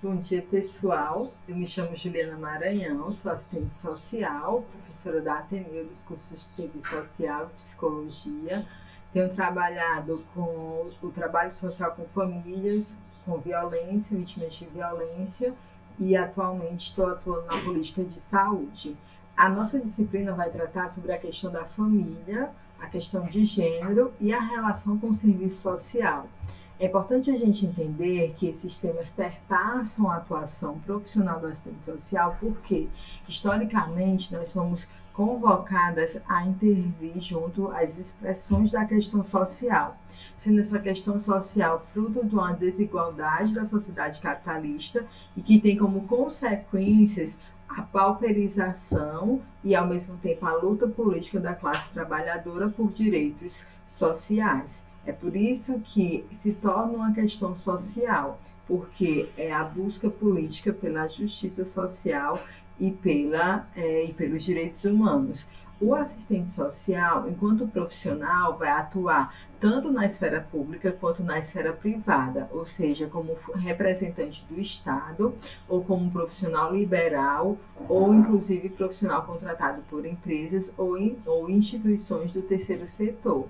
Bom dia, pessoal. Eu me chamo Juliana Maranhão, sou assistente social, professora da Ateneu dos cursos de Serviço Social e Psicologia. Tenho trabalhado com o trabalho social com famílias com violência, vítimas de violência, e atualmente estou atuando na política de saúde. A nossa disciplina vai tratar sobre a questão da família, a questão de gênero e a relação com o serviço social. É importante a gente entender que esses temas perpassam a atuação profissional do assistente social, porque, historicamente, nós somos convocadas a intervir junto às expressões da questão social, sendo essa questão social fruto de uma desigualdade da sociedade capitalista e que tem como consequências a pauperização e, ao mesmo tempo, a luta política da classe trabalhadora por direitos sociais. É por isso que se torna uma questão social, porque é a busca política pela justiça social e pelos direitos humanos. O assistente social, enquanto profissional, vai atuar tanto na esfera pública quanto na esfera privada, ou seja, como representante do Estado, ou como profissional liberal, ou inclusive profissional contratado por empresas ou instituições do terceiro setor.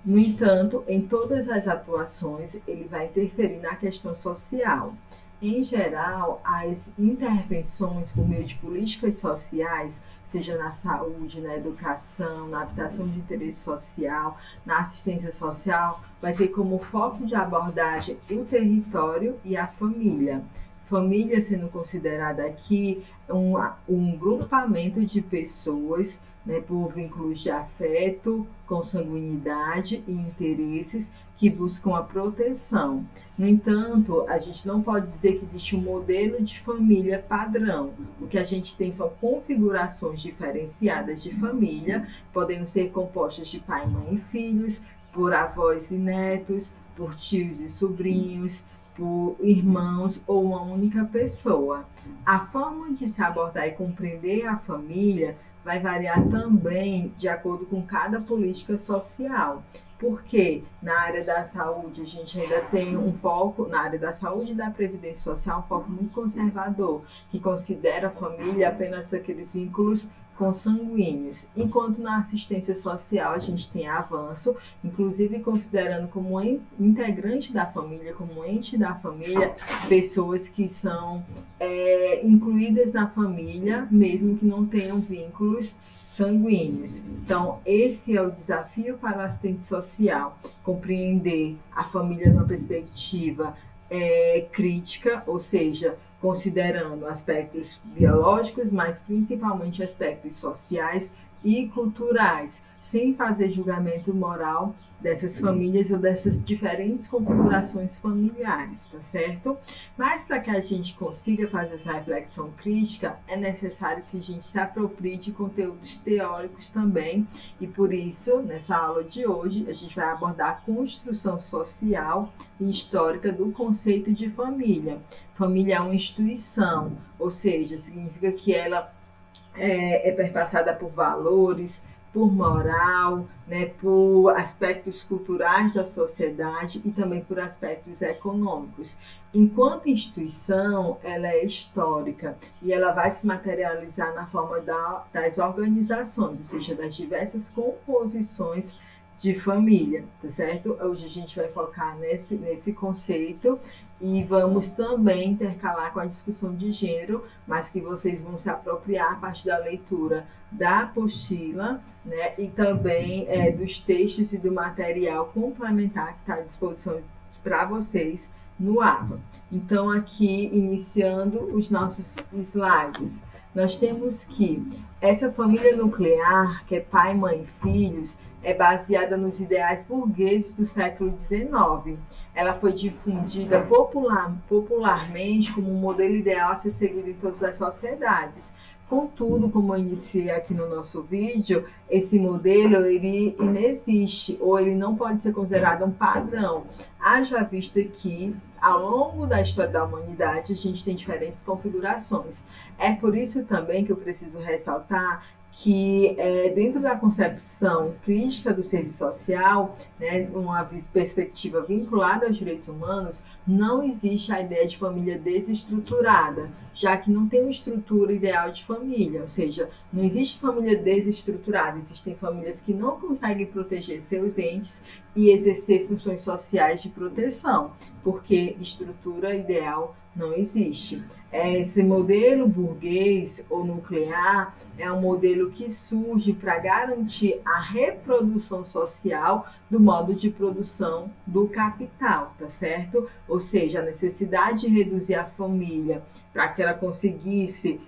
No entanto, em todas as atuações, ele vai interferir na questão social. Em geral, as intervenções por meio de políticas sociais, seja na saúde, na educação, na habitação de interesse social, na assistência social, vai ter como foco de abordagem o território e a família. Família sendo considerada aqui um grupamento de pessoas, por vínculos de afeto, consanguinidade e interesses que buscam a proteção. No entanto, a gente não pode dizer que existe um modelo de família padrão. O que a gente tem são configurações diferenciadas de família, podendo ser compostas de pai, mãe e filhos, por avós e netos, por tios e sobrinhos, por irmãos ou uma única pessoa. A forma de se abordar e compreender a família vai variar também de acordo com cada política social, porque na área da saúde a gente ainda tem um foco, na área da saúde e da previdência social, um foco muito conservador, que considera a família apenas aqueles vínculos consanguíneos, enquanto na assistência social a gente tem avanço, inclusive considerando como integrante da família, como ente da família, pessoas que são incluídas na família, mesmo que não tenham vínculos sanguíneos. Então, esse é o desafio para o assistente social, compreender a família numa perspectiva crítica, ou seja, considerando aspectos biológicos, mas principalmente aspectos sociais e culturais, sem fazer julgamento moral dessas famílias ou dessas diferentes configurações familiares, tá certo? Mas para que a gente consiga fazer essa reflexão crítica, é necessário que a gente se aproprie de conteúdos teóricos também, e por isso, nessa aula de hoje, a gente vai abordar a construção social e histórica do conceito de família. Família é uma instituição, ou seja, significa que ela é perpassada por valores, por moral, por aspectos culturais da sociedade e também por aspectos econômicos. Enquanto instituição, ela é histórica e ela vai se materializar na forma das organizações, ou seja, das diversas composições de família, tá certo? Hoje a gente vai focar nesse conceito e vamos também intercalar com a discussão de gênero, mas que vocês vão se apropriar a partir da leitura da apostila, e também dos textos e do material complementar que está à disposição para vocês no AVA. Então, aqui, iniciando os nossos slides, nós temos que essa família nuclear, que é pai, mãe e filhos, é baseada nos ideais burgueses do século XIX. Ela foi difundida popularmente como um modelo ideal a ser seguido em todas as sociedades. Contudo, como eu iniciei aqui no nosso vídeo, esse modelo ele inexiste, ou ele não pode ser considerado um padrão. Haja visto que, ao longo da história da humanidade, a gente tem diferentes configurações. É por isso também que eu preciso ressaltar que dentro da concepção crítica do serviço social, né, uma perspectiva vinculada aos direitos humanos, não existe a ideia de família desestruturada, já que não tem uma estrutura ideal de família, ou seja, não existe família desestruturada, existem famílias que não conseguem proteger seus entes e exercer funções sociais de proteção, porque estrutura ideal não existe. Esse modelo burguês ou nuclear é um modelo que surge para garantir a reprodução social do modo de produção do capital, tá certo? Ou seja, a necessidade de reduzir a família para que ela conseguisse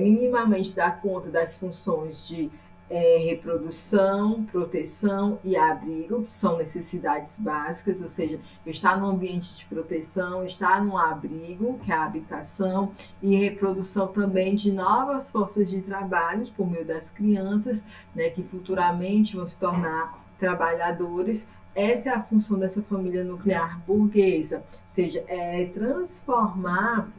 minimamente dar conta das funções de reprodução, proteção e abrigo, que são necessidades básicas, ou seja, estar num ambiente de proteção, estar num abrigo, que é a habitação, e reprodução também de novas forças de trabalho por meio das crianças, né, que futuramente vão se tornar trabalhadores. Essa é a função dessa família nuclear burguesa, ou seja, transformar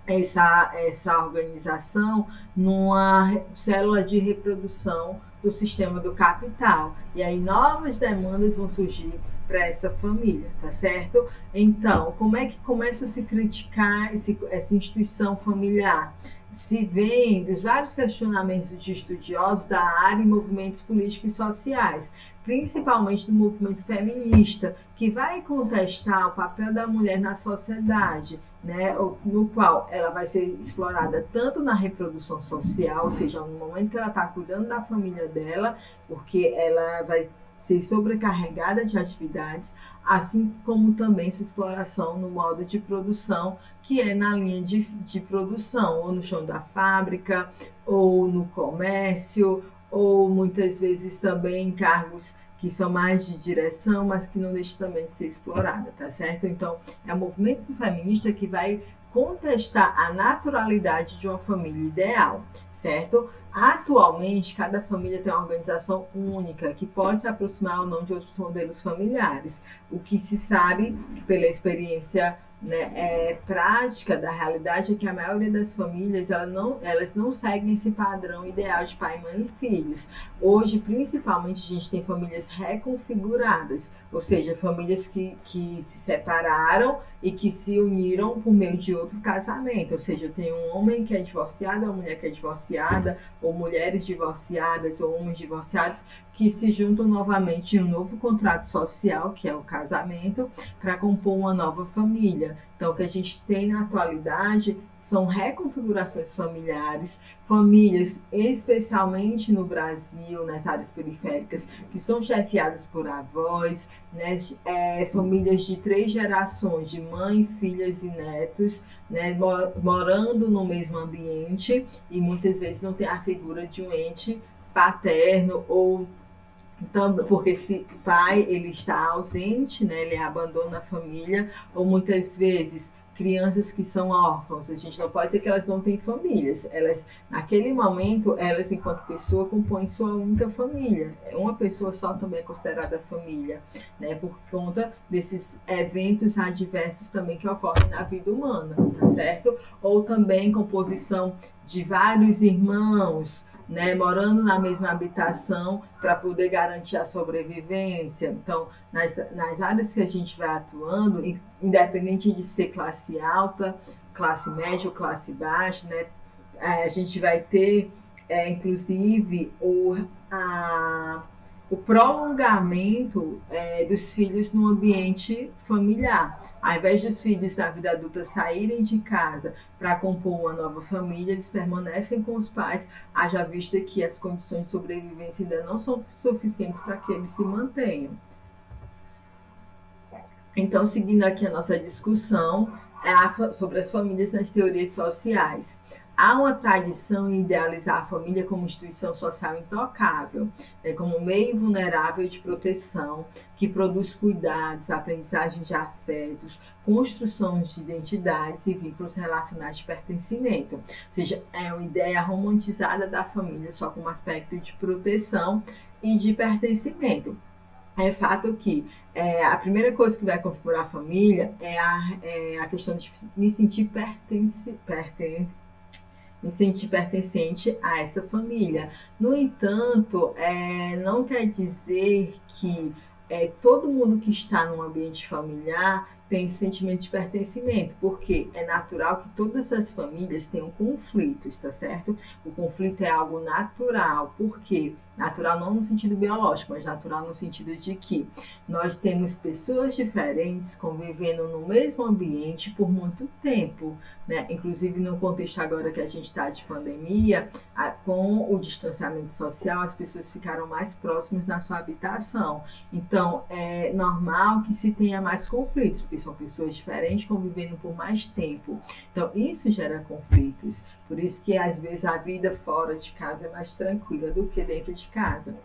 essa organização numa célula de reprodução do sistema do capital. E aí novas demandas vão surgir para essa família, tá certo? Então, como é que começa a se criticar essa instituição familiar? Se vem dos vários questionamentos de estudiosos da área e movimentos políticos e sociais, principalmente do movimento feminista, que vai contestar o papel da mulher na sociedade, né, no qual ela vai ser explorada tanto na reprodução social, ou seja, no momento que ela está cuidando da família dela, porque ela vai ser sobrecarregada de atividades, assim como também essa exploração no modo de produção, que é na linha de produção, ou no chão da fábrica, ou no comércio, ou muitas vezes também em cargos que são mais de direção, mas que não deixam também de ser explorada, tá certo? Então, é o movimento feminista que vai contestar a naturalidade de uma família ideal, certo? Atualmente, cada família tem uma organização única, que pode se aproximar ou não de outros modelos familiares. O que se sabe pela experiência, né, prática da realidade é que a maioria das famílias elas não seguem esse padrão ideal de pai, mãe e filhos. Hoje, principalmente, a gente tem famílias reconfiguradas, ou seja, famílias que se separaram e que se uniram por meio de outro casamento. Ou seja, eu tenho um homem que é divorciado, uma mulher que é divorciada, ou mulheres divorciadas, ou homens divorciados, que se juntam novamente em um novo contrato social, que é o casamento, para compor uma nova família. Então, o que a gente tem na atualidade são reconfigurações familiares, famílias, especialmente no Brasil, nas áreas periféricas, que são chefiadas por avós, né, famílias de 3 gerações, de mãe, filhas e netos, né, morando no mesmo ambiente, e muitas vezes não tem a figura de um ente paterno, ou porque esse pai ele está ausente, né, ele abandona a família, ou muitas vezes crianças que são órfãos. A gente não pode dizer que elas não têm famílias. Elas, naquele momento, elas enquanto pessoa compõem sua única família. Uma pessoa só também é considerada família, né, por conta desses eventos adversos também que ocorrem na vida humana, tá certo? Ou também composição de vários irmãos, né, morando na mesma habitação para poder garantir a sobrevivência. Então, nas áreas que a gente vai atuando, independente de ser classe alta, classe média ou classe baixa, né, a gente vai ter, inclusive, o prolongamento dos filhos no ambiente familiar. Ao invés dos filhos na vida adulta saírem de casa para compor uma nova família, eles permanecem com os pais, haja vista que as condições de sobrevivência ainda não são suficientes para que eles se mantenham. Então, seguindo aqui a nossa discussão sobre as famílias nas teorias sociais. Há uma tradição em idealizar a família como instituição social intocável, como meio invulnerável de proteção, que produz cuidados, aprendizagem de afetos, construções de identidades e vínculos relacionais de pertencimento. Ou seja, é uma ideia romantizada da família só como aspecto de proteção e de pertencimento. É fato que a primeira coisa que vai configurar a família é a questão de me sentir me sentir pertencente a essa família. No entanto, não quer dizer que todo mundo que está num ambiente familiar tem esse sentimento de pertencimento, porque é natural que todas as famílias tenham conflitos, tá certo? O conflito é algo natural, porque natural não no sentido biológico, mas natural no sentido de que nós temos pessoas diferentes convivendo no mesmo ambiente por muito tempo, né? Inclusive no contexto agora que a gente está de pandemia, com o distanciamento social, as pessoas ficaram mais próximas na sua habitação. Então, é normal que se tenha mais conflitos, porque são pessoas diferentes convivendo por mais tempo. Então, isso gera conflitos. Por isso que, às vezes, a vida fora de casa é mais tranquila do que dentro de casa.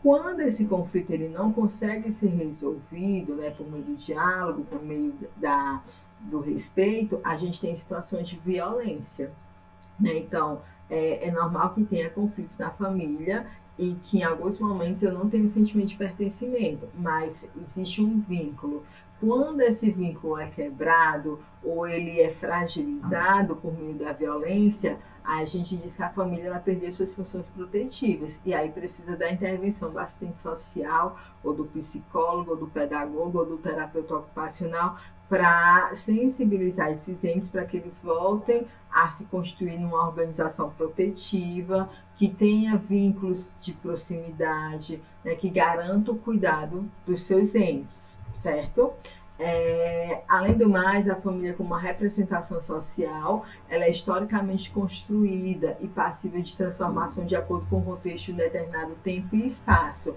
Quando esse conflito ele não consegue ser resolvido, né, por meio do diálogo, por meio do respeito, a gente tem situações de violência, né? Então, é normal que tenha conflitos na família e que em alguns momentos eu não tenho sentimento de pertencimento, mas existe um vínculo. Quando esse vínculo é quebrado ou ele é fragilizado por meio da violência, a gente diz que a família ela perdeu suas funções protetivas e aí precisa da intervenção do assistente social ou do psicólogo, ou do pedagogo ou do terapeuta ocupacional para sensibilizar esses entes para que eles voltem a se constituir numa organização protetiva, que tenha vínculos de proximidade, né, que garanta o cuidado dos seus entes, certo? Além do mais, a família como uma representação social, ela é historicamente construída e passível de transformação de acordo com o contexto de determinado tempo e espaço.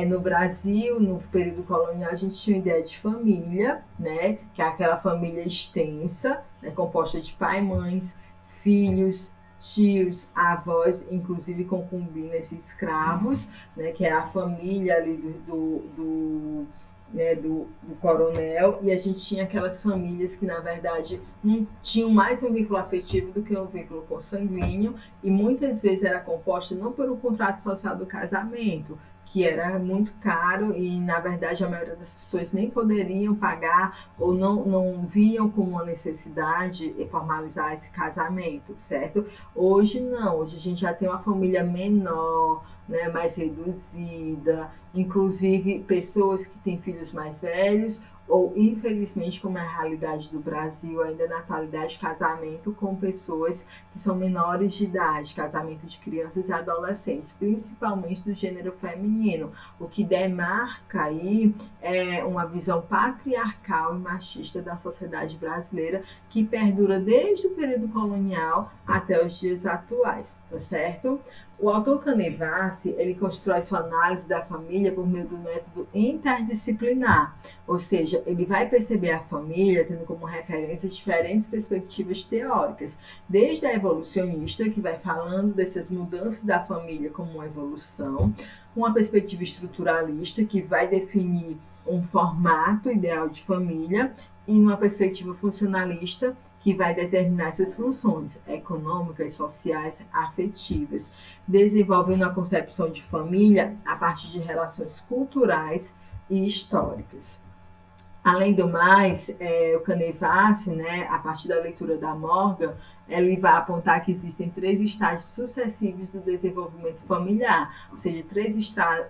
No Brasil, no período colonial, a gente tinha uma ideia de família, né, que é aquela família extensa, né, composta de pai, mães, filhos, tios, avós, inclusive concubinas e escravos, né, que é a família ali do coronel, e a gente tinha aquelas famílias que na verdade não tinham mais um vínculo afetivo do que um vínculo consanguíneo, e muitas vezes era composta não pelo contrato social do casamento, que era muito caro e na verdade a maioria das pessoas nem poderiam pagar ou não viam como uma necessidade formalizar esse casamento, certo? Hoje não, hoje a gente já tem uma família menor, né, mais reduzida, inclusive pessoas que têm filhos mais velhos, ou infelizmente, como é a realidade do Brasil, ainda natalidade, casamento com pessoas que são menores de idade, casamento de crianças e adolescentes, principalmente do gênero feminino, o que demarca aí uma visão patriarcal e machista da sociedade brasileira que perdura desde o período colonial até os dias atuais, tá certo? O autor Canevassi, ele constrói sua análise da família por meio do método interdisciplinar, ou seja, ele vai perceber a família tendo como referência diferentes perspectivas teóricas, desde a evolucionista, que vai falando dessas mudanças da família como uma evolução, uma perspectiva estruturalista, que vai definir um formato ideal de família, e uma perspectiva funcionalista, que vai determinar essas funções econômicas, sociais, afetivas, desenvolvendo a concepção de família a partir de relações culturais e históricas. Além do mais, o Canevassi, né, a partir da leitura da Morgan, ele vai apontar que existem 3 estágios sucessivos do desenvolvimento familiar, ou seja, 3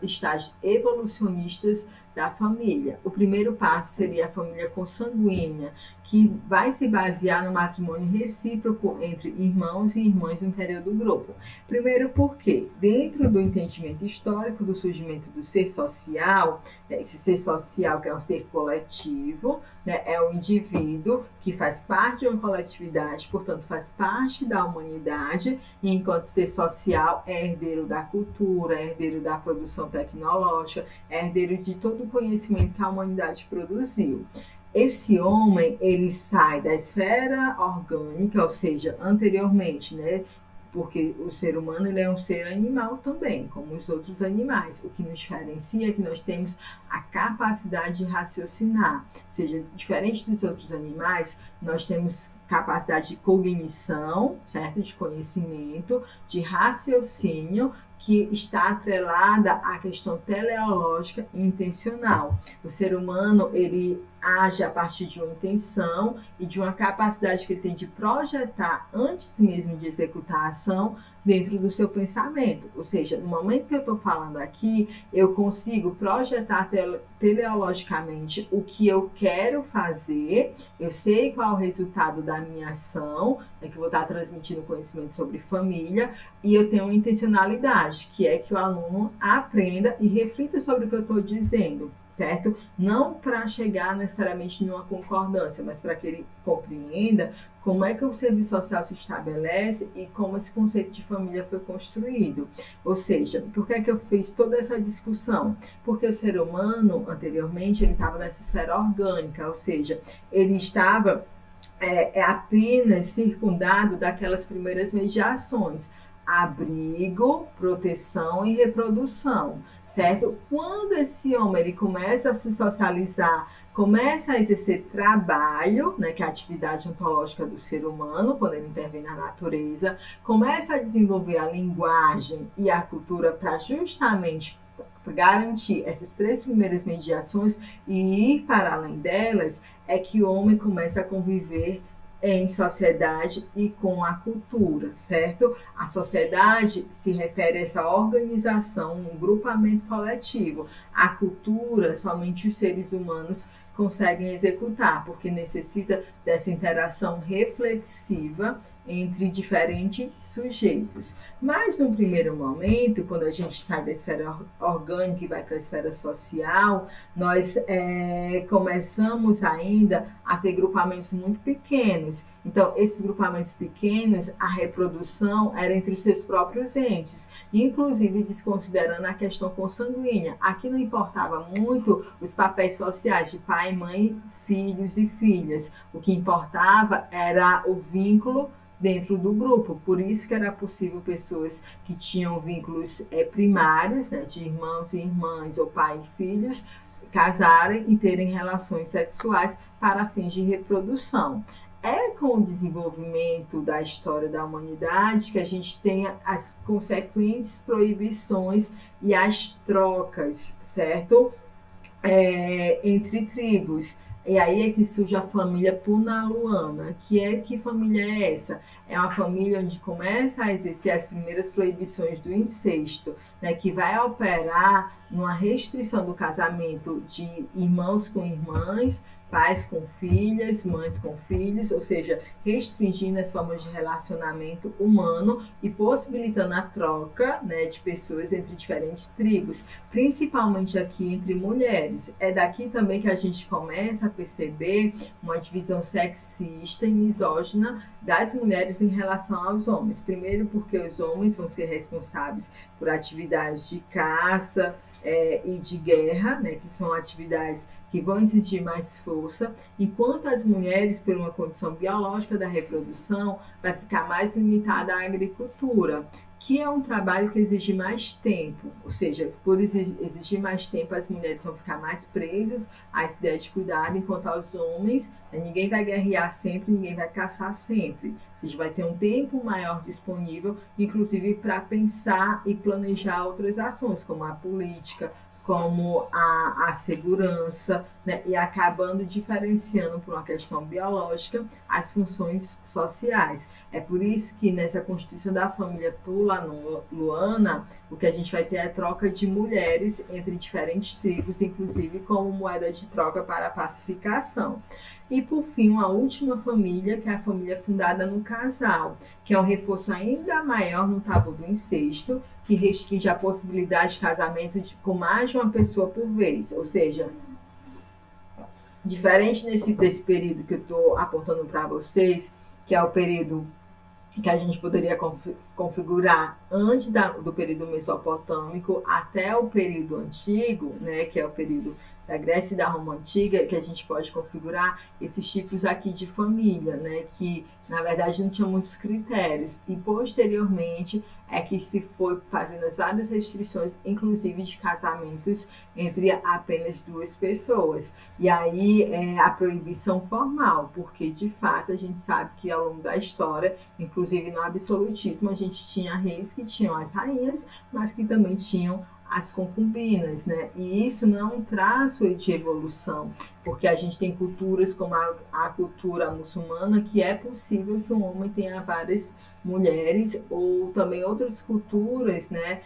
estágios evolucionistas da família. O primeiro passo seria a família consanguínea, que vai se basear no matrimônio recíproco entre irmãos e irmãs no interior do grupo. Primeiro porque, dentro do entendimento histórico do surgimento do ser social, esse ser social que é um ser coletivo, né, é um indivíduo que faz parte de uma coletividade, portanto faz parte da humanidade, e enquanto ser social é herdeiro da cultura, é herdeiro da produção tecnológica, é herdeiro de todo o conhecimento que a humanidade produziu. Esse homem, ele sai da esfera orgânica, ou seja, anteriormente, né? Porque o ser humano ele é um ser animal também, como os outros animais. O que nos diferencia é que nós temos a capacidade de raciocinar. Ou seja, diferente dos outros animais, nós temos capacidade de cognição, certo? De conhecimento, de raciocínio, que está atrelada à questão teleológica e intencional. O ser humano, ele age a partir de uma intenção e de uma capacidade que ele tem de projetar antes mesmo de executar a ação dentro do seu pensamento. Ou seja, no momento que eu estou falando aqui, eu consigo projetar teleologicamente o que eu quero fazer, eu sei qual é o resultado da minha ação, que eu vou estar transmitindo conhecimento sobre família, e eu tenho uma intencionalidade, que é que o aluno aprenda e reflita sobre o que eu estou dizendo, certo? Não para chegar necessariamente numa concordância, mas para que ele compreenda como é que o serviço social se estabelece e como esse conceito de família foi construído. Ou seja, por que é que eu fiz toda essa discussão? Porque o ser humano, anteriormente, ele estava nessa esfera orgânica, ou seja, ele estava apenas circundado daquelas primeiras mediações: abrigo, proteção e reprodução, certo? Quando esse homem ele começa a se socializar, começa a exercer trabalho, né, que é a atividade ontológica do ser humano, quando ele intervém na natureza, começa a desenvolver a linguagem e a cultura para justamente garantir essas 3 primeiras mediações e ir para além delas, é que o homem começa a conviver em sociedade e com a cultura, certo? A sociedade se refere a essa organização, um grupamento coletivo. A cultura, somente os seres humanos conseguem executar, porque necessita dessa interação reflexiva entre diferentes sujeitos. Mas, num primeiro momento, quando a gente sai da esfera orgânica e vai para a esfera social, nós começamos ainda a ter grupamentos muito pequenos. Então, esses grupamentos pequenos, a reprodução era entre os seus próprios entes, inclusive desconsiderando a questão consanguínea. Aqui não importava muito os papéis sociais de pai, mãe, filhos e filhas. O que importava era o vínculo dentro do grupo. Por isso que era possível pessoas que tinham vínculos primários, né, de irmãos e irmãs ou pai e filhos, casarem e terem relações sexuais para fins de reprodução. É com o desenvolvimento da história da humanidade que a gente tem as consequentes proibições e as trocas, certo? Entre tribos. E aí é que surge a família punaluana. Que família é essa? É uma família onde começa a exercer as primeiras proibições do incesto, né, que vai operar numa restrição do casamento de irmãos com irmãs, pais com filhas, mães com filhos, ou seja, restringindo as formas de relacionamento humano e possibilitando a troca, né, de pessoas entre diferentes tribos, principalmente aqui entre mulheres. É daqui também que a gente começa a perceber uma divisão sexista e misógina das mulheres em relação aos homens. Primeiro porque os homens vão ser responsáveis por atividades de caça e de guerra, né, que são atividades que vão exigir mais força, enquanto as mulheres, por uma condição biológica da reprodução, vai ficar mais limitada à agricultura, que é um trabalho que exige mais tempo, ou seja, por exigir mais tempo, as mulheres vão ficar mais presas a essa ideia de cuidado, enquanto aos homens, ninguém vai guerrear sempre, ninguém vai caçar sempre. Ou seja, vai ter um tempo maior disponível, inclusive para pensar e planejar outras ações, como a política, como a segurança, né, e acabando diferenciando por uma questão biológica as funções sociais. É por isso que nessa constituição da família punaluana, o que a gente vai ter é a troca de mulheres entre diferentes tribos, inclusive como moeda de troca para a pacificação. E, por fim, uma última família, que é a família fundada no casal, que é um reforço ainda maior no tabu do incesto, que restringe a possibilidade de casamento com mais de uma pessoa por vez. Ou seja, diferente desse período que eu estou apontando para vocês, que é o período que a gente poderia configurar antes do período mesopotâmico até o período antigo, né, que é o período da Grécia e da Roma Antiga, que a gente pode configurar esses tipos aqui de família, né, que na verdade não tinha muitos critérios, e posteriormente é que se foi fazendo as várias restrições, inclusive de casamentos entre apenas duas pessoas. E aí a proibição formal, porque de fato a gente sabe que ao longo da história, inclusive no absolutismo, a gente tinha reis que tinham as rainhas, mas que também tinham as concubinas, né? E isso não é um traço de evolução, porque a gente tem culturas como a cultura muçulmana, que é possível que um homem tenha várias mulheres, ou também outras culturas, né?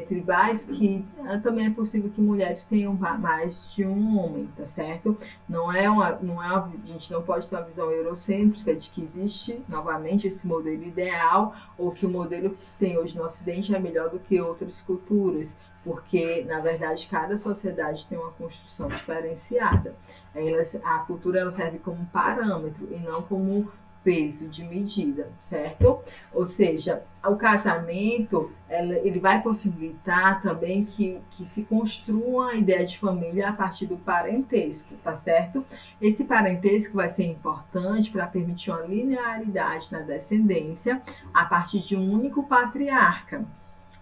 Tribais, que também é possível que mulheres tenham mais de um homem, tá certo? A gente não pode ter uma visão eurocêntrica de que existe novamente esse modelo ideal, ou que o modelo que se tem hoje no Ocidente é melhor do que outras culturas, porque na verdade cada sociedade tem uma construção diferenciada. A cultura ela serve como parâmetro e não como peso de medida, certo? Ou seja, o casamento ele vai possibilitar também que se construa a ideia de família a partir do parentesco, tá certo? Esse parentesco vai ser importante para permitir uma linearidade na descendência a partir de um único patriarca,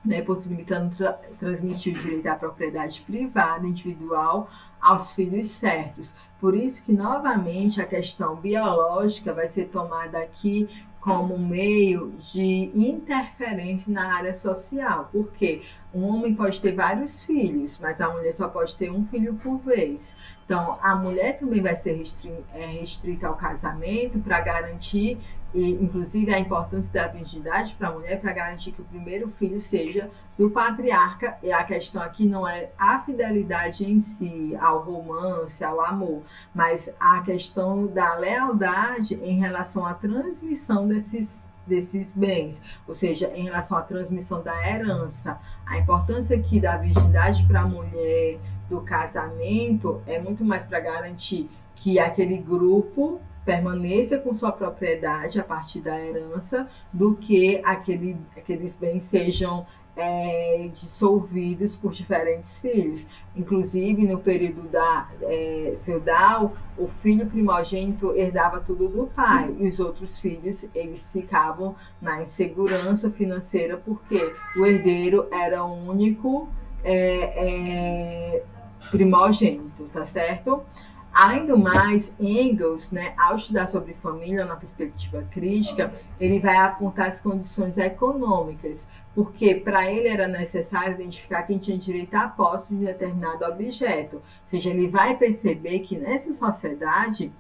né, possibilitando transmitir o direito à propriedade privada, individual, aos filhos certos. Por isso que, novamente, a questão biológica vai ser tomada aqui como meio de interferência na área social, porque um homem pode ter vários filhos, mas a mulher só pode ter um filho por vez. Então, a mulher também vai ser restrita ao casamento para garantir, inclusive, a importância da virgindade para a mulher, para garantir que o primeiro filho seja do patriarca. E a questão aqui não é a fidelidade em si, ao romance, ao amor, mas a questão da lealdade em relação à transmissão desses bens, ou seja, em relação à transmissão da herança. A importância aqui da virgindade para a mulher, do casamento, é muito mais para garantir que aquele grupo permaneça com sua propriedade a partir da herança, do que aqueles bens sejam dissolvidos por diferentes filhos. Inclusive, no período feudal, o filho primogênito herdava tudo do pai, e os outros filhos eles ficavam na insegurança financeira, porque o herdeiro era o único primogênito, tá certo? Além do mais, Engels, né, ao estudar sobre família na perspectiva crítica, ele vai apontar as condições econômicas, porque para ele era necessário identificar quem tinha direito à posse de determinado objeto. Ou seja, ele vai perceber que nessa sociedade,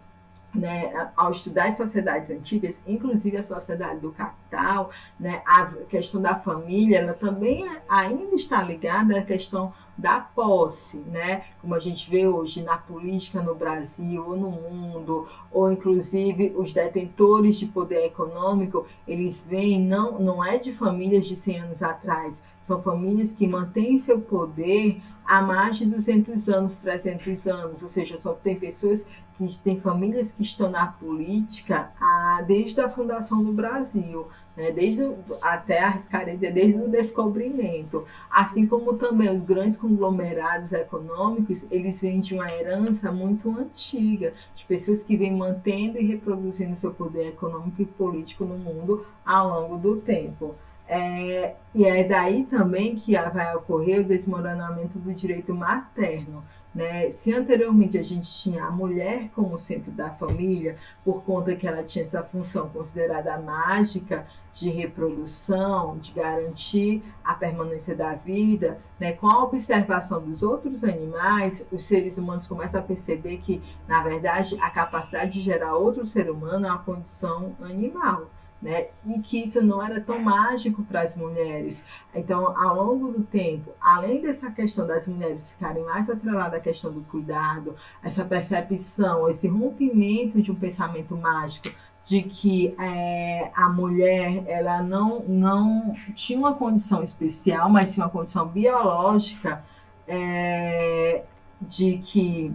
né, ao estudar as sociedades antigas, inclusive a sociedade do capital, né, a questão da família, ela também ainda está ligada à questão da posse, né? Como a gente vê hoje na política no Brasil ou no mundo, ou inclusive os detentores de poder econômico, eles vêm, não é de famílias de 100 anos atrás, são famílias que mantêm seu poder há mais de 200 anos, 300 anos, ou seja, tem pessoas tem famílias que estão na política desde a fundação do Brasil, né? Até arriscaria dizer, desde o descobrimento. Assim como também os grandes conglomerados econômicos, eles vêm de uma herança muito antiga, de pessoas que vêm mantendo e reproduzindo seu poder econômico e político no mundo ao longo do tempo. E é daí também que vai ocorrer o desmoronamento do direito materno, né? Se anteriormente a gente tinha a mulher como centro da família, por conta que ela tinha essa função considerada mágica de reprodução, de garantir a permanência da vida, né? Com a observação dos outros animais, os seres humanos começam a perceber que, na verdade, a capacidade de gerar outro ser humano é uma condição animal, né? E que isso não era tão mágico para as mulheres. Então, ao longo do tempo, além dessa questão das mulheres ficarem mais atreladas à questão do cuidado, essa percepção, esse rompimento de um pensamento mágico de que a mulher ela não tinha uma condição especial, mas sim uma condição biológica, de que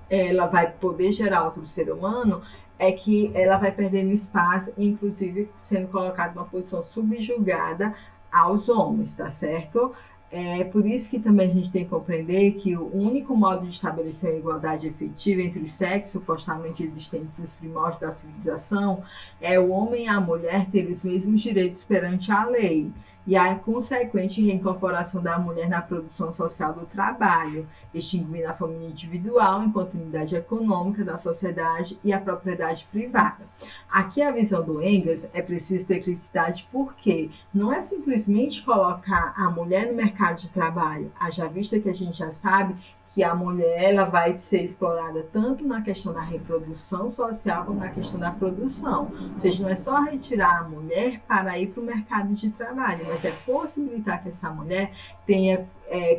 ela vai poder gerar outro ser humano, é que ela vai perdendo espaço, inclusive sendo colocada numa posição subjugada aos homens, tá certo? É por isso que também a gente tem que compreender que o único modo de estabelecer uma igualdade efetiva entre os sexos supostamente existentes nos primórdios da civilização é o homem e a mulher terem os mesmos direitos perante a lei e a consequente reincorporação da mulher na produção social do trabalho, extinguindo a família individual enquanto unidade econômica da sociedade e a propriedade privada. Aqui a visão do Engels é preciso ter criticidade porque não é simplesmente colocar a mulher no mercado de trabalho, haja vista que a gente já sabe que a mulher ela vai ser explorada tanto na questão da reprodução social como na questão da produção. Ou seja, não é só retirar a mulher para ir para o mercado de trabalho, mas é possibilitar que essa mulher tenha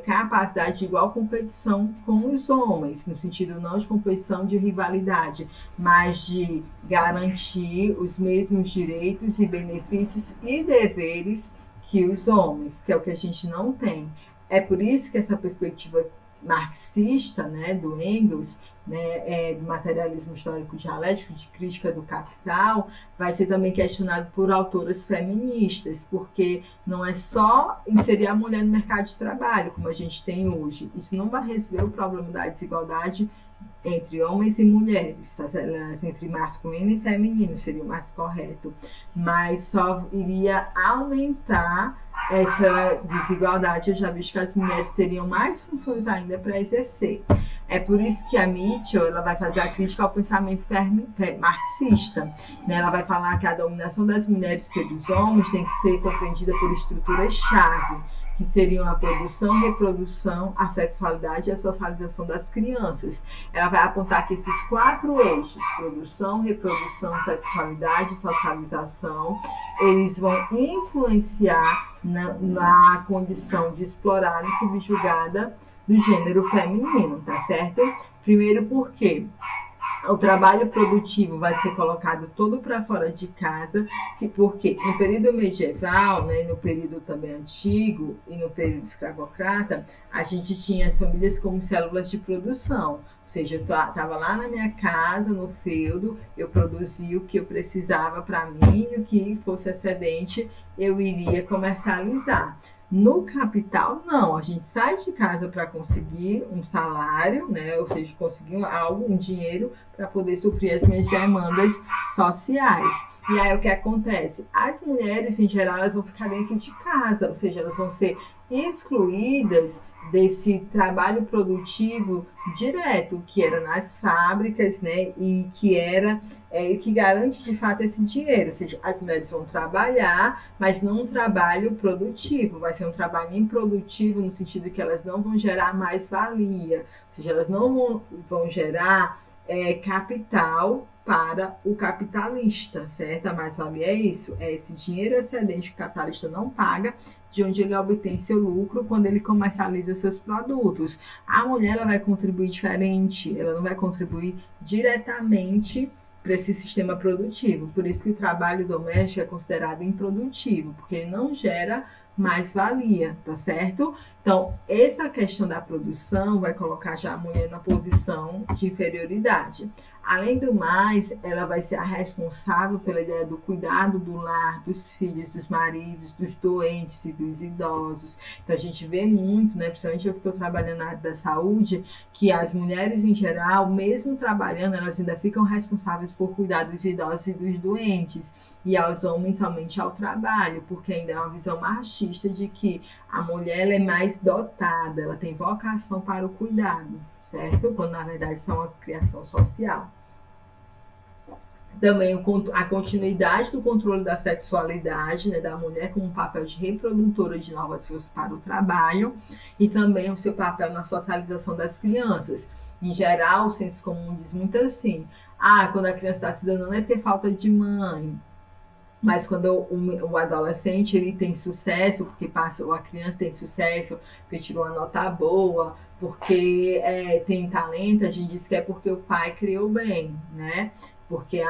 capacidade de igual competição com os homens, no sentido não de competição de rivalidade, mas de garantir os mesmos direitos e benefícios e deveres que os homens, que é o que a gente não tem. É por isso que essa perspectiva marxista, né, do Engels, né, do materialismo histórico dialético, de crítica do capital, vai ser também questionado por autoras feministas, porque não é só inserir a mulher no mercado de trabalho, como a gente tem hoje. Isso não vai resolver o problema da desigualdade entre homens e mulheres, entre masculino e feminino seria o mais correto, mas só iria aumentar essa desigualdade. Eu já vi que as mulheres teriam mais funções ainda para exercer. É por isso que a Mitchell ela vai fazer a crítica ao pensamento marxista. Né? Ela vai falar que a dominação das mulheres pelos homens tem que ser compreendida por estruturas-chave, que seriam a produção, reprodução, a sexualidade e a socialização das crianças. Ela vai apontar que esses 4 eixos, produção, reprodução, sexualidade e socialização, eles vão influenciar na condição de explorada e subjugada do gênero feminino, tá certo? Primeiro porque o trabalho produtivo vai ser colocado todo para fora de casa, porque no período medieval, né, no período também antigo e no período escravocrata, a gente tinha as famílias como células de produção. Ou seja, eu estava lá na minha casa, no feudo, eu produzia o que eu precisava para mim e o que fosse excedente eu iria comercializar. No capital, não. A gente sai de casa para conseguir um salário, né? Ou seja, conseguir algo, um dinheiro para poder suprir as minhas demandas sociais. E aí o que acontece? As mulheres, em geral, elas vão ficar dentro de casa, ou seja, elas vão ser excluídas desse trabalho produtivo direto, que era nas fábricas, né? E que era que garante de fato esse dinheiro. Ou seja, as mulheres vão trabalhar, mas não um trabalho produtivo, vai ser um trabalho improdutivo no sentido que elas não vão gerar mais-valia, ou seja, elas não vão gerar capital para o capitalista, certo? A mais-valia é isso, é esse dinheiro excedente que o capitalista não paga, de onde ele obtém seu lucro quando ele comercializa seus produtos. A mulher ela vai contribuir diferente, ela não vai contribuir diretamente para esse sistema produtivo. Por isso que o trabalho doméstico é considerado improdutivo, porque ele não gera mais-valia, tá certo? Então, essa questão da produção vai colocar já a mulher na posição de inferioridade. Além do mais, ela vai ser a responsável pela ideia do cuidado do lar, dos filhos, dos maridos, dos doentes e dos idosos. Então, a gente vê muito, né, principalmente eu que estou trabalhando na área da saúde, que as mulheres, em geral, mesmo trabalhando, elas ainda ficam responsáveis por cuidar dos idosos e dos doentes, e aos homens somente ao trabalho, porque ainda é uma visão machista de que a mulher ela é mais dotada, ela tem vocação para o cuidado, certo? Quando, na verdade, isso é uma criação social. Também a continuidade do controle da sexualidade, né, da mulher como um papel de reprodutora de novas forças para o trabalho, e também o seu papel na socialização das crianças. Em geral, o senso comum diz muito assim, quando a criança está se dando é porque é falta de mãe. Mas quando o adolescente ele tem sucesso, porque a criança tem sucesso, porque tirou uma nota boa, porque tem talento, a gente diz que é porque o pai criou bem, né? Porque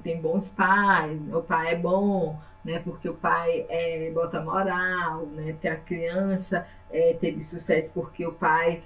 tem bons pais, o pai é bom, né? Porque o pai bota moral, né? Porque a criança teve sucesso porque o pai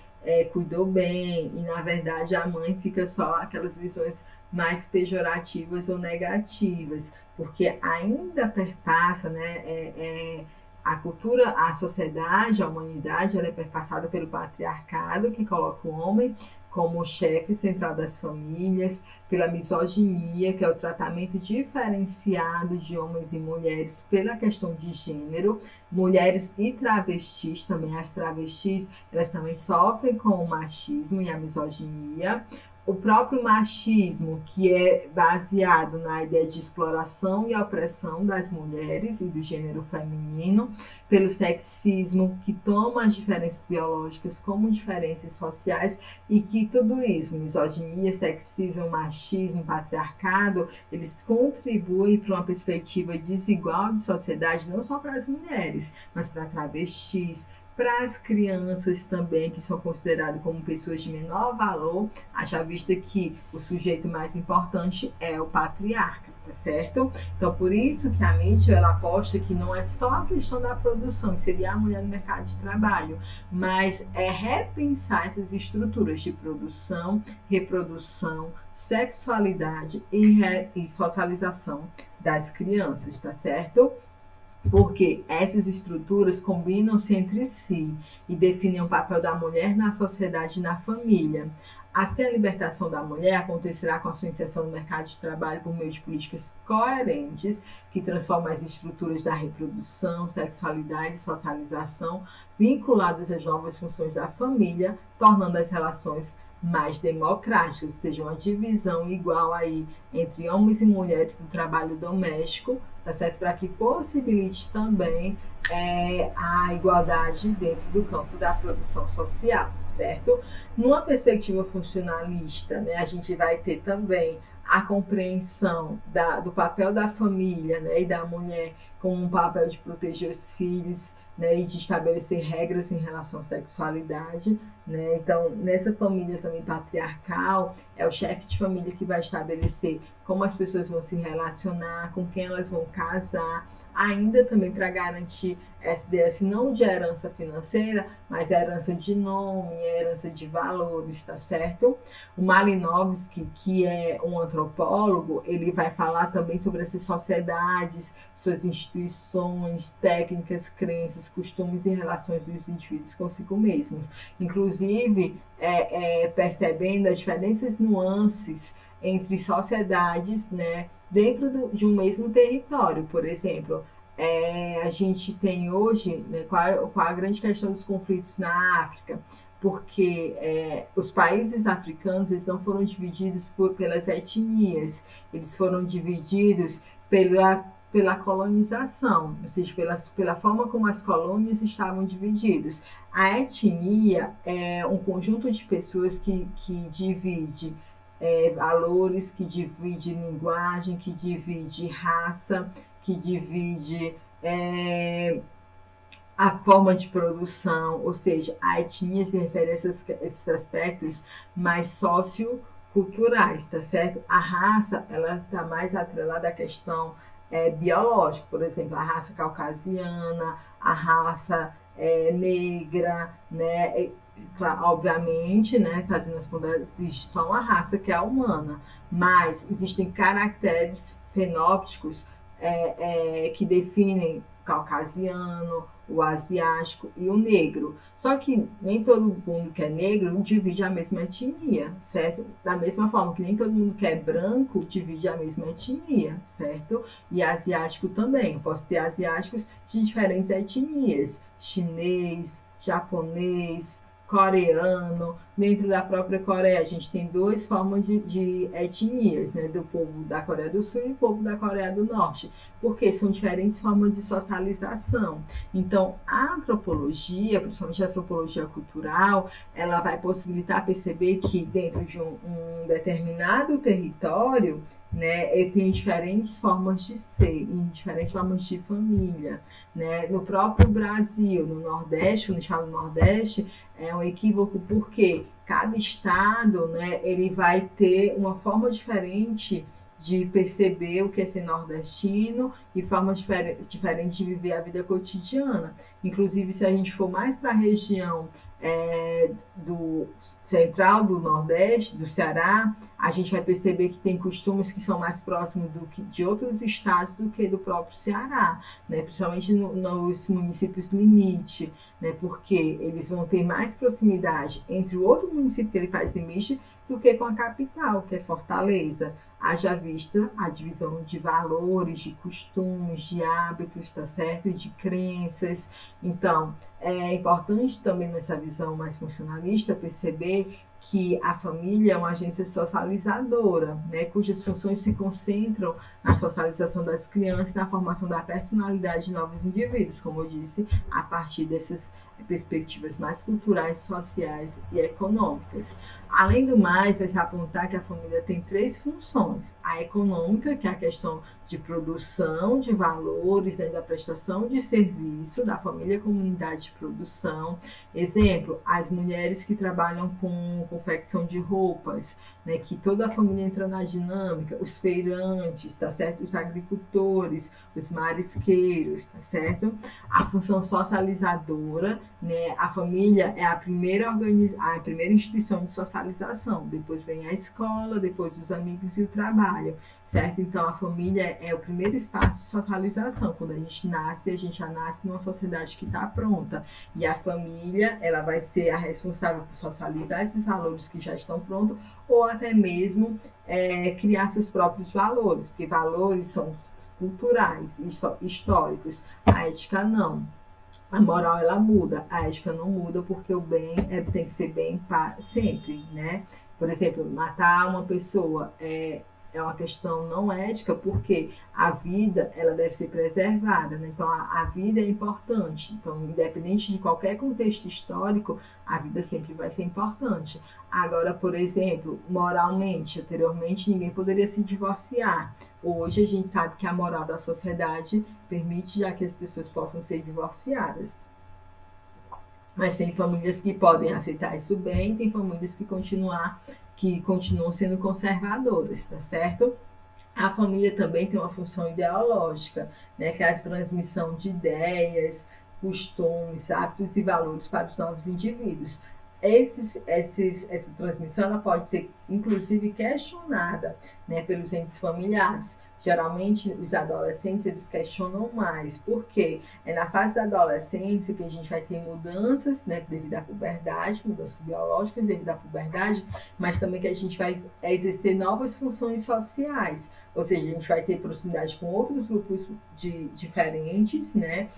cuidou bem, e na verdade a mãe fica só aquelas visões mais pejorativas ou negativas, porque ainda perpassa, né, A cultura, a sociedade, a humanidade, ela é perpassada pelo patriarcado, que coloca o homem como chefe central das famílias, pela misoginia, que é o tratamento diferenciado de homens e mulheres pela questão de gênero, mulheres e travestis também. As travestis, elas também sofrem com o machismo e a misoginia. O próprio machismo, que é baseado na ideia de exploração e opressão das mulheres e do gênero feminino, pelo sexismo, que toma as diferenças biológicas como diferenças sociais, e que tudo isso, misoginia, sexismo, machismo, patriarcado, eles contribuem para uma perspectiva desigual de sociedade, não só para as mulheres, mas para travestis, para as crianças também, que são consideradas como pessoas de menor valor, haja vista que o sujeito mais importante é o patriarca, tá certo? Então, por isso que a mídia, ela aposta que não é só a questão da produção, que seria a mulher no mercado de trabalho, mas é repensar essas estruturas de produção, reprodução, sexualidade e socialização das crianças, tá certo? Porque essas estruturas combinam-se entre si e definem o papel da mulher na sociedade e na família. Assim, a libertação da mulher acontecerá com a sua inserção no mercado de trabalho por meio de políticas coerentes que transformam as estruturas da reprodução, sexualidade e socialização vinculadas às novas funções da família, tornando as relações mais democráticas, ou seja, uma divisão igual aí entre homens e mulheres no trabalho doméstico, tá certo? Para que possibilite também a igualdade dentro do campo da produção social, certo? Numa perspectiva funcionalista, né, a gente vai ter também a compreensão do papel da família, né, e da mulher como um papel de proteger os filhos, né, e de estabelecer regras em relação à sexualidade, né? Então, nessa família também patriarcal, é o chefe de família que vai estabelecer como as pessoas vão se relacionar, com quem elas vão casar, ainda também para garantir essa ideia, assim, não de herança financeira, mas a herança de nome, a herança de valores, tá certo? O Malinowski, que é um antropólogo, ele vai falar também sobre essas sociedades, suas instituições, técnicas, crenças, costumes e relações dos indivíduos consigo mesmos. Inclusive, percebendo as diferentes nuances entre sociedades, né, dentro de um mesmo território. Por exemplo, a gente tem hoje, né, qual a grande questão dos conflitos na África, porque os países africanos, eles não foram divididos pelas etnias, eles foram divididos pela colonização, ou seja, pela forma como as colônias estavam divididas. A etnia é um conjunto de pessoas que divide valores, que divide linguagem, que divide raça, que divide a forma de produção, ou seja, a etnia se refere a esses aspectos mais socioculturais, tá certo? A raça, ela está mais atrelada à questão biológica, por exemplo, a raça caucasiana, a raça negra, né? Claro, obviamente, né, fazendo as ponderações, existe só uma raça que é a humana, mas existem caracteres fenótipos que definem o caucasiano, o asiático e o negro. Só que nem todo mundo que é negro divide a mesma etnia, certo? Da mesma forma que nem todo mundo que é branco divide a mesma etnia, certo? E asiático também. Eu posso ter asiáticos de diferentes etnias, chinês, japonês, coreano. Dentro da própria Coreia, a gente tem duas formas de etnias, né? Do povo da Coreia do Sul e o povo da Coreia do Norte, porque são diferentes formas de socialização. Então, a antropologia, principalmente a antropologia cultural, ela vai possibilitar perceber que dentro de um determinado território, né, tem diferentes formas de ser e diferentes formas de família, né? No próprio Brasil, no Nordeste, quando a gente fala no Nordeste, é um equívoco porque cada estado, né, ele vai ter uma forma diferente de perceber o que é ser nordestino e formas diferentes de viver a vida cotidiana. Inclusive, se a gente for mais para a região do central, do Nordeste, do Ceará, a gente vai perceber que tem costumes que são mais próximos de outros estados do que do próprio Ceará, né? Principalmente nos municípios limite, né? Porque eles vão ter mais proximidade entre o outro município que ele faz limite do que com a capital, que é Fortaleza. Haja vista a divisão de valores, de costumes, de hábitos, tá certo? E de crenças. Então, é importante também nessa visão mais funcionalista perceber que a família é uma agência socializadora, né, cujas funções se concentram na socialização das crianças e na formação da personalidade de novos indivíduos, como eu disse, a partir dessas perspectivas mais culturais, sociais e econômicas. Além do mais, vai se apontar que a família tem 3 funções: a econômica, que é a questão de produção de valores, né, da prestação de serviço da família como unidade de produção. Exemplo, as mulheres que trabalham com confecção de roupas, né, que toda a família entra na dinâmica, os feirantes, tá certo? Os agricultores, os marisqueiros, tá certo? A função socializadora, né, a família é a primeira instituição de socialização, depois vem a escola, depois os amigos e o trabalho, certo? Então, a família é o primeiro espaço de socialização. Quando a gente já nasce numa sociedade que está pronta. E a família, ela vai ser a responsável por socializar esses valores que já estão prontos, ou até mesmo criar seus próprios valores, porque valores são culturais, históricos. A ética não. A moral, ela muda, a ética não muda, porque o bem tem que ser bem para sempre, né? Por exemplo, matar uma pessoa é uma questão não ética, porque a vida, ela deve ser preservada, né? Então, a vida é importante. Então, independente de qualquer contexto histórico, a vida sempre vai ser importante. Agora, por exemplo, moralmente, anteriormente, ninguém poderia se divorciar. Hoje, a gente sabe que a moral da sociedade permite já que as pessoas possam ser divorciadas. Mas tem famílias que podem aceitar isso bem, tem famílias que continuam sendo conservadoras, tá certo? A família também tem uma função ideológica, né, que é a transmissão de ideias, costumes, hábitos e valores para os novos indivíduos. Essa transmissão ela pode ser, inclusive, questionada, né, pelos entes familiares. Geralmente, os adolescentes, eles questionam mais, porque é na fase da adolescência que a gente vai ter mudanças, né, devido à puberdade, mudanças biológicas devido à puberdade, mas também que a gente vai exercer novas funções sociais, ou seja, a gente vai ter proximidade com outros grupos diferentes, né,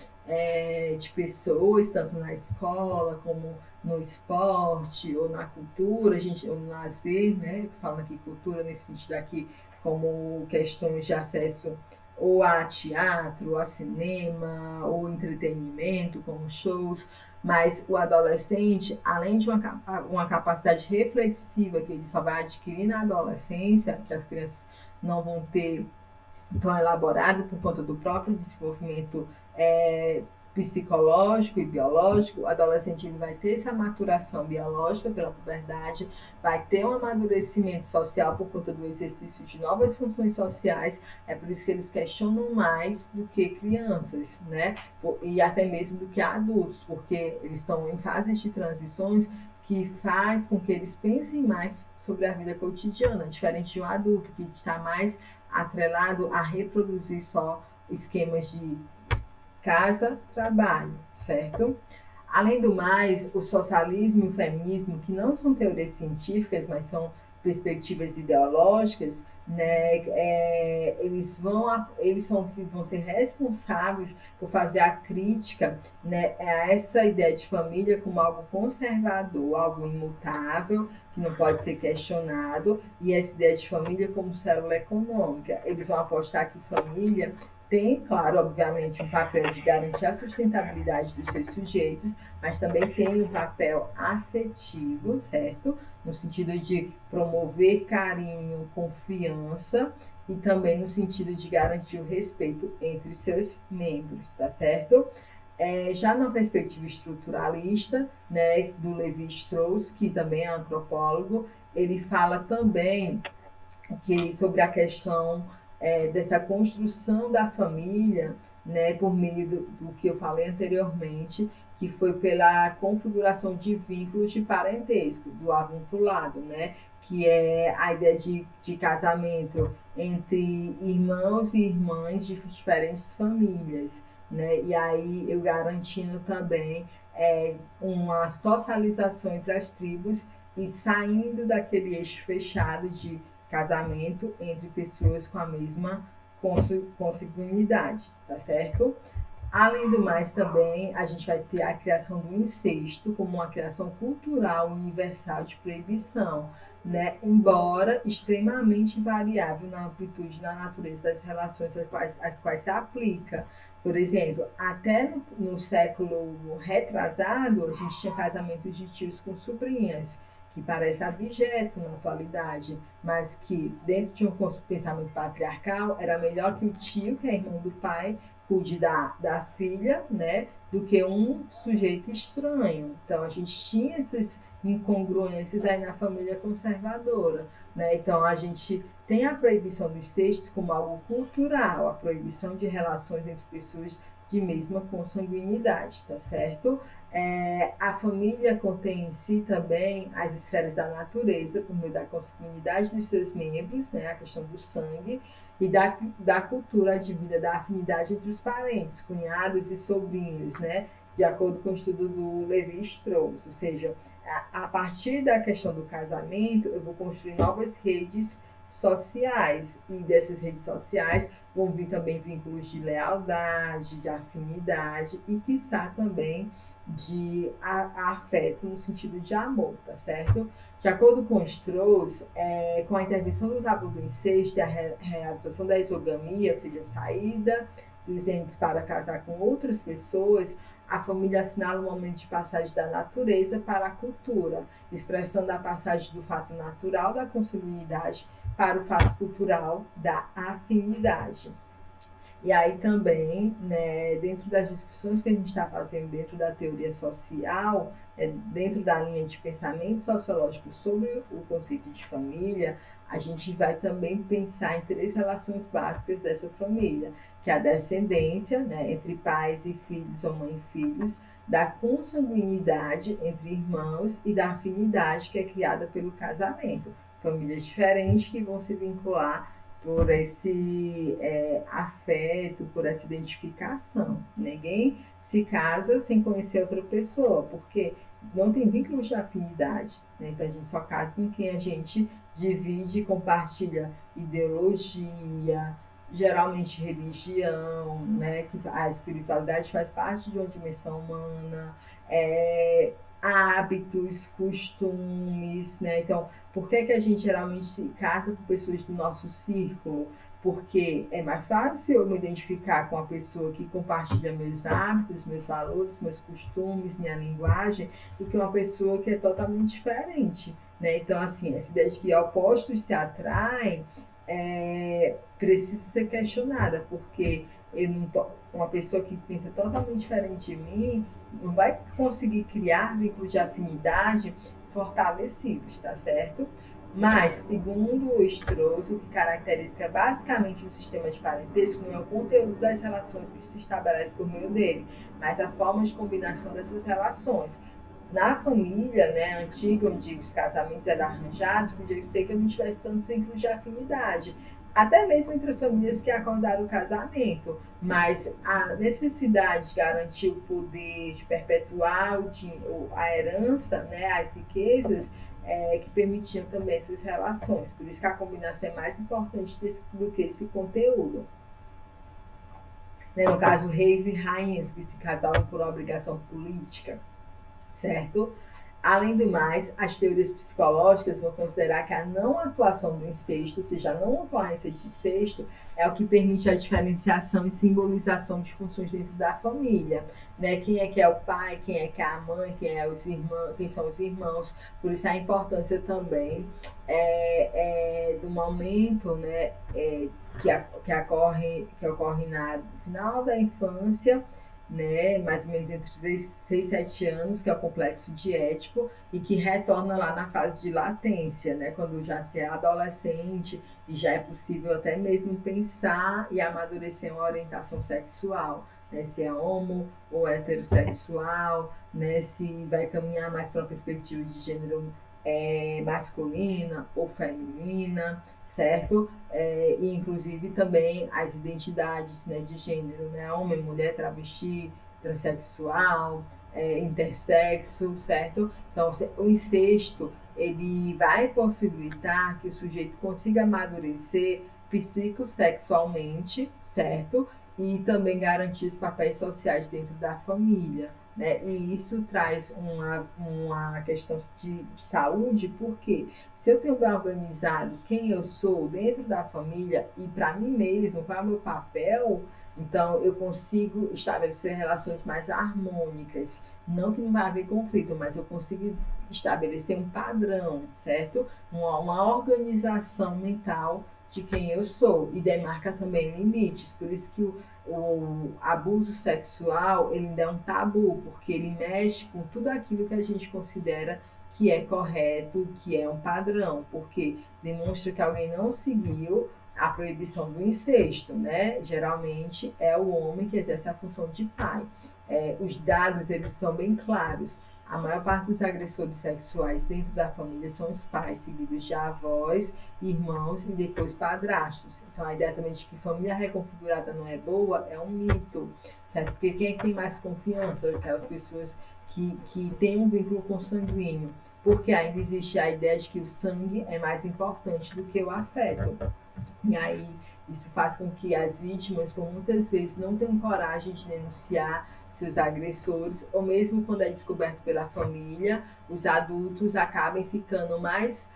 de pessoas, tanto na escola como no esporte ou na cultura, ou no lazer, né, estou falando aqui cultura nesse sentido aqui, como questões de acesso ou a teatro, a cinema, ou entretenimento, como shows, mas o adolescente, além de uma capacidade reflexiva que ele só vai adquirir na adolescência, que as crianças não vão ter tão elaborado por conta do próprio desenvolvimento psicológico e biológico, o adolescente ele vai ter essa maturação biológica pela puberdade, vai ter um amadurecimento social por conta do exercício de novas funções sociais, é por isso que eles questionam mais do que crianças, né? E até mesmo do que adultos, porque eles estão em fases de transições que faz com que eles pensem mais sobre a vida cotidiana, diferente de um adulto que está mais atrelado a reproduzir só esquemas de casa, trabalho, certo? Além do mais, o socialismo e o feminismo, que não são teorias científicas, mas são perspectivas ideológicas, né, eles vão ser responsáveis por fazer a crítica, né, a essa ideia de família como algo conservador, algo imutável, que não pode ser questionado, e essa ideia de família como célula econômica. Eles vão apostar que família tem, claro, obviamente, um papel de garantir a sustentabilidade dos seus sujeitos, mas também tem um papel afetivo, certo? No sentido de promover carinho, confiança e também no sentido de garantir o respeito entre seus membros, tá certo? Já na perspectiva estruturalista, né, do Levi-Strauss, que também é antropólogo, ele fala também sobre a questão dessa construção da família, né, por meio do que eu falei anteriormente, que foi pela configuração de vínculos de parentesco, do avunculado, né, que é a ideia de casamento entre irmãos e irmãs de diferentes famílias, né, e aí eu garantindo também uma socialização entre as tribos e saindo daquele eixo fechado de casamento entre pessoas com a mesma consanguinidade, tá certo? Além do mais, também a gente vai ter a criação do incesto como uma criação cultural universal de proibição, né? Embora extremamente variável na amplitude e na natureza das relações às quais se aplica. Por exemplo, até no século retrasado, a gente tinha casamentos de tios com sobrinhas, que parece abjeto na atualidade, mas que dentro de um pensamento patriarcal era melhor que o tio, que é irmão do pai, cuide da filha, né, do que um sujeito estranho. Então a gente tinha essas incongruências aí na família conservadora, né? Então a gente tem a proibição do incesto como algo cultural, a proibição de relações entre pessoas de mesma consanguinidade, tá certo? A família contém em si também as esferas da natureza, por meio da consanguinidade dos seus membros, né, a questão do sangue, e da cultura advida da afinidade entre os parentes, cunhados e sobrinhos, né, de acordo com o estudo do Levi-Strauss. Ou seja, a partir da questão do casamento, eu vou construir novas redes sociais, e dessas redes sociais vão vir também vínculos de lealdade, de afinidade e, quiçá, também de afeto no sentido de amor, tá certo? De acordo com Strauss, com a intervenção do tabu do incesto e a realização da exogamia, ou seja, a saída dos entes para casar com outras pessoas, a família assinala um momento de passagem da natureza para a cultura, expressando a passagem do fato natural da consanguinidade para o fato cultural da afinidade. E aí também, né, dentro das discussões que a gente está fazendo dentro da teoria social, dentro da linha de pensamento sociológico sobre o conceito de família, a gente vai também pensar em 3 relações básicas dessa família, que é a descendência, né, entre pais e filhos ou mãe e filhos, da consanguinidade entre irmãos e da afinidade que é criada pelo casamento. Famílias diferentes que vão se vincular por esse afeto, por essa identificação. Ninguém se casa sem conhecer outra pessoa, porque não tem vínculos de afinidade, né? Então a gente só casa com quem a gente divide, compartilha ideologia, geralmente religião, né? Que a espiritualidade faz parte de uma dimensão humana, hábitos, costumes, né? Então, por que a gente geralmente se casa com pessoas do nosso círculo? Porque é mais fácil eu me identificar com a pessoa que compartilha meus hábitos, meus valores, meus costumes, minha linguagem, do que uma pessoa que é totalmente diferente, né? Então, assim, essa ideia de que opostos se atraem precisa ser questionada, porque uma pessoa que pensa totalmente diferente de mim não vai conseguir criar vínculos de afinidade fortalecidos, tá certo? Mas, segundo o Strauss, o que caracteriza basicamente o sistema de parentesco não é o conteúdo das relações que se estabelece por meio dele, mas a forma de combinação dessas relações. Na família, né, antiga, onde os casamentos eram arranjados, podia ser que eu não tivesse tantos vínculos de afinidade, até mesmo entre as famílias que acordaram o casamento, mas a necessidade de garantir o poder, de perpetuar a herança, né, as riquezas, que permitiam também essas relações. Por isso que a combinação é mais importante do que esse conteúdo. Né, no caso, reis e rainhas que se casavam por obrigação política, certo? Além do mais, as teorias psicológicas vão considerar que a não atuação do incesto, ou seja, a não ocorrência de incesto, é o que permite a diferenciação e simbolização de funções dentro da família, né? Quem é que é o pai, quem é que é a mãe, quem são os irmãos. Por isso a importância também do momento, né, que ocorre no final da infância né, mais ou menos entre 6 e 7 anos, que é o complexo de Édipo, e que retorna lá na fase de latência, né, quando já se é adolescente e já é possível até mesmo pensar e amadurecer uma orientação sexual, né, se é homo ou heterossexual, né, se vai caminhar mais para uma perspectiva de gênero masculina ou feminina, certo? E inclusive também as identidades, né, de gênero, né, homem, mulher, travesti, transexual, intersexo, certo? Então, o incesto, ele vai possibilitar que o sujeito consiga amadurecer psicossexualmente, certo? E também garantir os papéis sociais dentro da família, né? E isso traz uma questão de saúde, porque se eu tenho bem organizado quem eu sou dentro da família e para mim mesmo, qual é o meu papel, então eu consigo estabelecer relações mais harmônicas. Não que não vai haver conflito, mas eu consigo estabelecer um padrão, certo? Uma organização mental de quem eu sou e demarca também limites. Por isso que o abuso sexual ele ainda é um tabu, porque ele mexe com tudo aquilo que a gente considera que é correto, que é um padrão, porque demonstra que alguém não seguiu a proibição do incesto, né? Geralmente é o homem que exerce a função de pai. Os dados eles são bem claros. A maior parte dos agressores sexuais dentro da família são os pais, seguidos de avós, irmãos e depois padrastos. Então, a ideia também de que família reconfigurada não é boa é um mito, certo? Porque quem é que tem mais confiança? Aquelas pessoas que têm um vínculo consanguíneo. Porque ainda existe a ideia de que o sangue é mais importante do que o afeto. E aí, isso faz com que as vítimas, por muitas vezes, não tenham coragem de denunciar seus agressores, ou mesmo quando é descoberto pela família, os adultos acabem ficando mais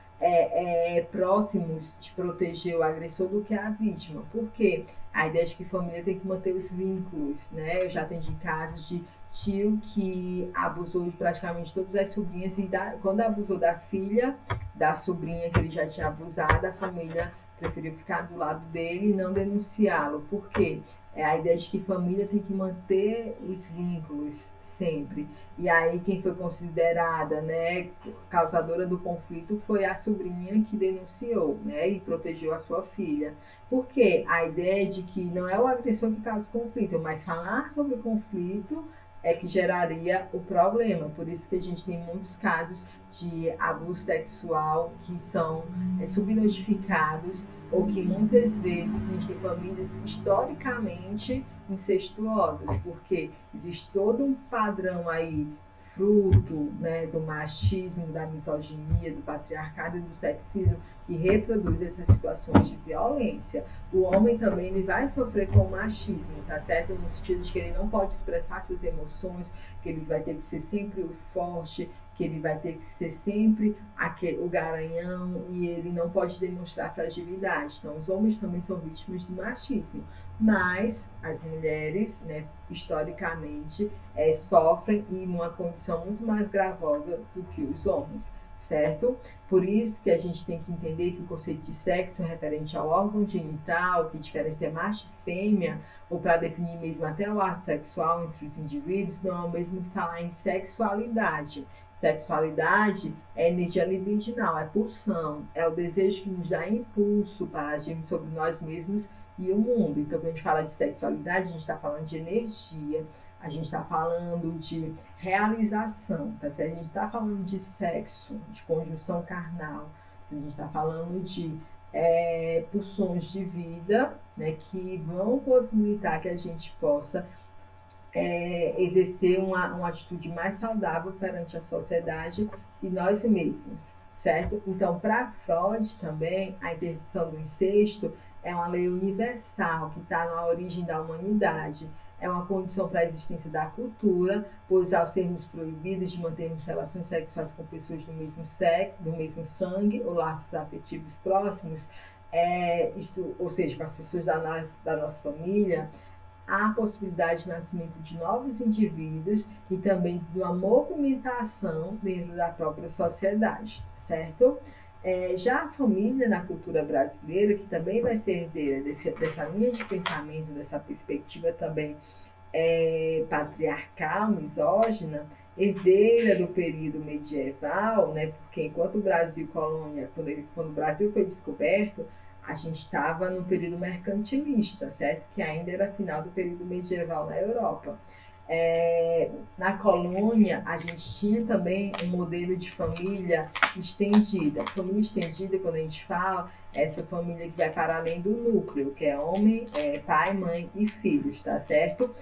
próximos de proteger o agressor do que a vítima. Por quê? A ideia de que a família tem que manter os vínculos, né? Eu já atendi casos de tio que abusou de praticamente todas as sobrinhas e quando abusou da filha, da sobrinha que ele já tinha abusado, a família preferiu ficar do lado dele e não denunciá-lo. Por quê? A ideia de que família tem que manter os vínculos sempre. E aí quem foi considerada, né, causadora do conflito foi a sobrinha que denunciou, né, e protegeu a sua filha. Por quê? A ideia de que não é o agressor que causa o conflito, mas falar sobre o conflito é que geraria o problema. Por isso que a gente tem muitos casos de abuso sexual que são subnotificados ou que muitas vezes a gente tem famílias historicamente incestuosas, porque existe todo um padrão aí fruto, né, do machismo, da misoginia, do patriarcado e do sexismo que reproduz essas situações de violência. O homem também ele vai sofrer com o machismo, tá certo? No sentido de que ele não pode expressar suas emoções, que ele vai ter que ser sempre o forte, que ele vai ter que ser sempre o garanhão e ele não pode demonstrar fragilidade. Então, os homens também são vítimas do machismo, mas as mulheres, né, historicamente, sofrem e numa condição muito mais gravosa do que os homens, certo? Por isso que a gente tem que entender que o conceito de sexo é referente ao órgão genital, que diferencia macho e fêmea, ou para definir mesmo até o ato sexual entre os indivíduos, não é o mesmo que falar em sexualidade. Sexualidade é energia libidinal, é pulsão, é o desejo que nos dá impulso para agirmos sobre nós mesmos e o mundo. Então, quando a gente fala de sexualidade, a gente está falando de energia, a gente está falando de realização, tá certo? A gente está falando de sexo, de conjunção carnal, a gente está falando de pulsões de vida, né, que vão possibilitar que a gente possa exercer uma atitude mais saudável perante a sociedade e nós mesmos, certo? Então, para Freud também, a interdição do incesto é uma lei universal que está na origem da humanidade. É uma condição para a existência da cultura, pois ao sermos proibidos de mantermos relações sexuais com pessoas do mesmo sexo, do mesmo sangue ou laços afetivos próximos, ou seja, com as pessoas da nossa família, há a possibilidade de nascimento de novos indivíduos e também de uma movimentação dentro da própria sociedade, certo? Já a família na cultura brasileira, que também vai ser herdeira dessa linha de pensamento, dessa perspectiva também patriarcal, misógina, herdeira do período medieval, né? Porque enquanto o Brasil colônia, quando o Brasil foi descoberto, a gente estava no período mercantilista, certo? Que ainda era final do período medieval na Europa. Na colônia, a gente tinha também um modelo de família estendida. Família estendida, quando a gente fala, é essa família que vai para além do núcleo, que é homem, pai, mãe e filhos, tá certo?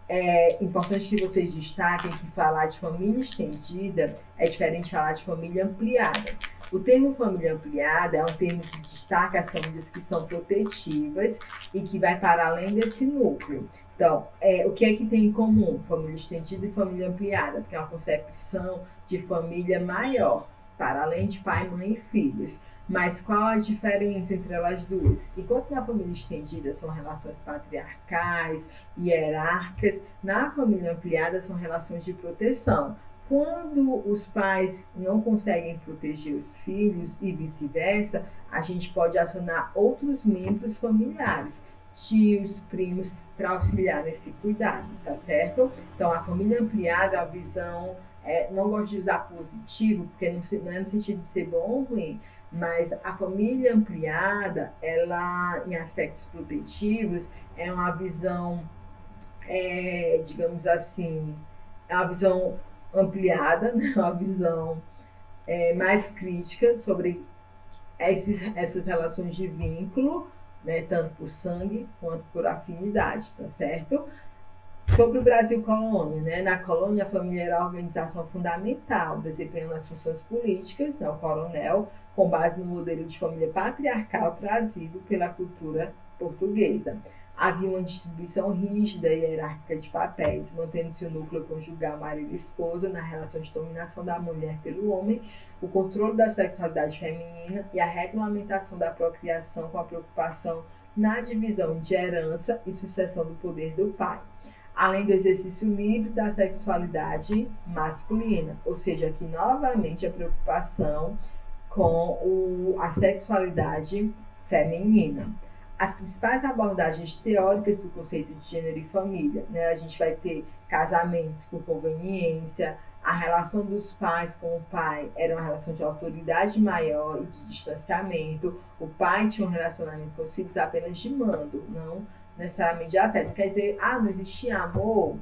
É importante que vocês destaquem que falar de família estendida é diferente de falar de família ampliada. O termo família ampliada é um termo que destaca as famílias que são protetivas e que vai para além desse núcleo. Então, o que é que tem em comum família estendida e família ampliada? Porque é uma concepção de família maior, para além de pai, mãe e filhos. Mas qual a diferença entre elas duas? Enquanto na família estendida são relações patriarcais, hierárquicas, na família ampliada são relações de proteção. Quando os pais não conseguem proteger os filhos e vice-versa, a gente pode acionar outros membros familiares, tios, primos, para auxiliar nesse cuidado, tá certo? Então, a família ampliada, a visão, não gosto de usar positivo, porque não é no sentido de ser bom ou ruim, mas a família ampliada, ela, em aspectos protetivos, é uma visão, digamos assim, é uma visão ampliada, né? Uma visão mais crítica sobre essas relações de vínculo, né? Tanto por sangue quanto por afinidade, tá certo? Sobre o Brasil colônia, né? Na colônia, a família era a organização fundamental, desempenhando as funções políticas, né? O coronel, com base no modelo de família patriarcal trazido pela cultura portuguesa. Havia uma distribuição rígida e hierárquica de papéis, mantendo-se o núcleo conjugal marido e esposa na relação de dominação da mulher pelo homem, o controle da sexualidade feminina e a regulamentação da procriação com a preocupação na divisão de herança e sucessão do poder do pai, além do exercício livre da sexualidade masculina, ou seja, aqui novamente a preocupação com a sexualidade feminina. As principais abordagens teóricas do conceito de gênero e família, né? A gente vai ter casamentos por conveniência, a relação dos pais com o pai era uma relação de autoridade maior e de distanciamento, o pai tinha um relacionamento com os filhos apenas de mando, não necessariamente de afeto. Quer dizer, não existia amor?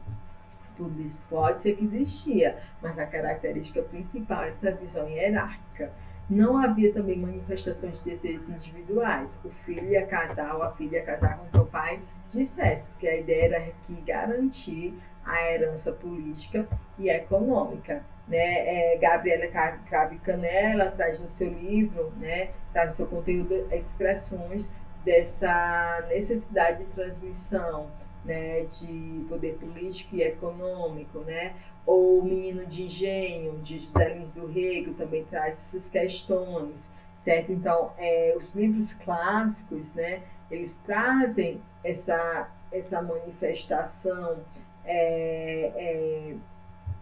Tudo isso pode ser que existia, mas a característica principal é essa visão hierárquica. Não havia também manifestação de desejos individuais. O filho ia casar ou a filha ia casar com o que o pai dissesse, porque a ideia era que garantir a herança política e econômica. Né? Gabriela Cravo Canella traz no seu livro, né, traz no seu conteúdo expressões dessa necessidade de transmissão, né, de poder político e econômico, né? Ou o Menino de Engenho, de José Lins do Rego, também traz essas questões, certo? Então, os livros clássicos, né, eles trazem essa manifestação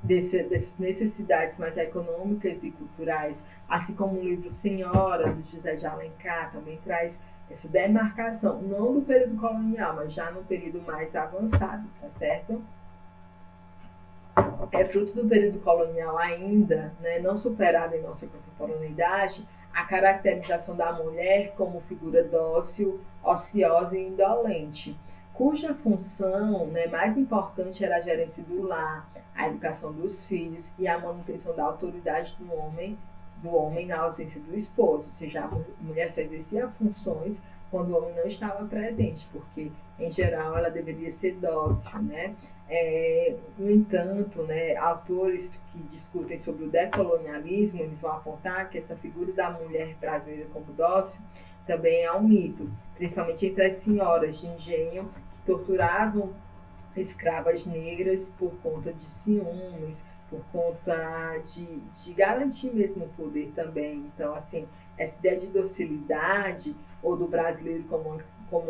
dessas necessidades mais econômicas e culturais, assim como o livro Senhora, do José de Alencar, também traz essa demarcação, não do período colonial, mas já no período mais avançado, tá certo? É fruto do período colonial ainda, né, não superado em nossa contemporaneidade, a caracterização da mulher como figura dócil, ociosa e indolente, cuja função, né, mais importante era a gerência do lar, a educação dos filhos e a manutenção da autoridade do homem na ausência do esposo, ou seja, a mulher só exercia funções quando o homem não estava presente, porque, em geral, ela deveria ser dócil, né? No entanto, né, autores que discutem sobre o decolonialismo, eles vão apontar que essa figura da mulher brasileira como dócil também é um mito, principalmente entre as senhoras de engenho que torturavam escravas negras por conta de ciúmes, por conta de garantir mesmo o poder também. Então, assim, essa ideia de docilidade ou do brasileiro como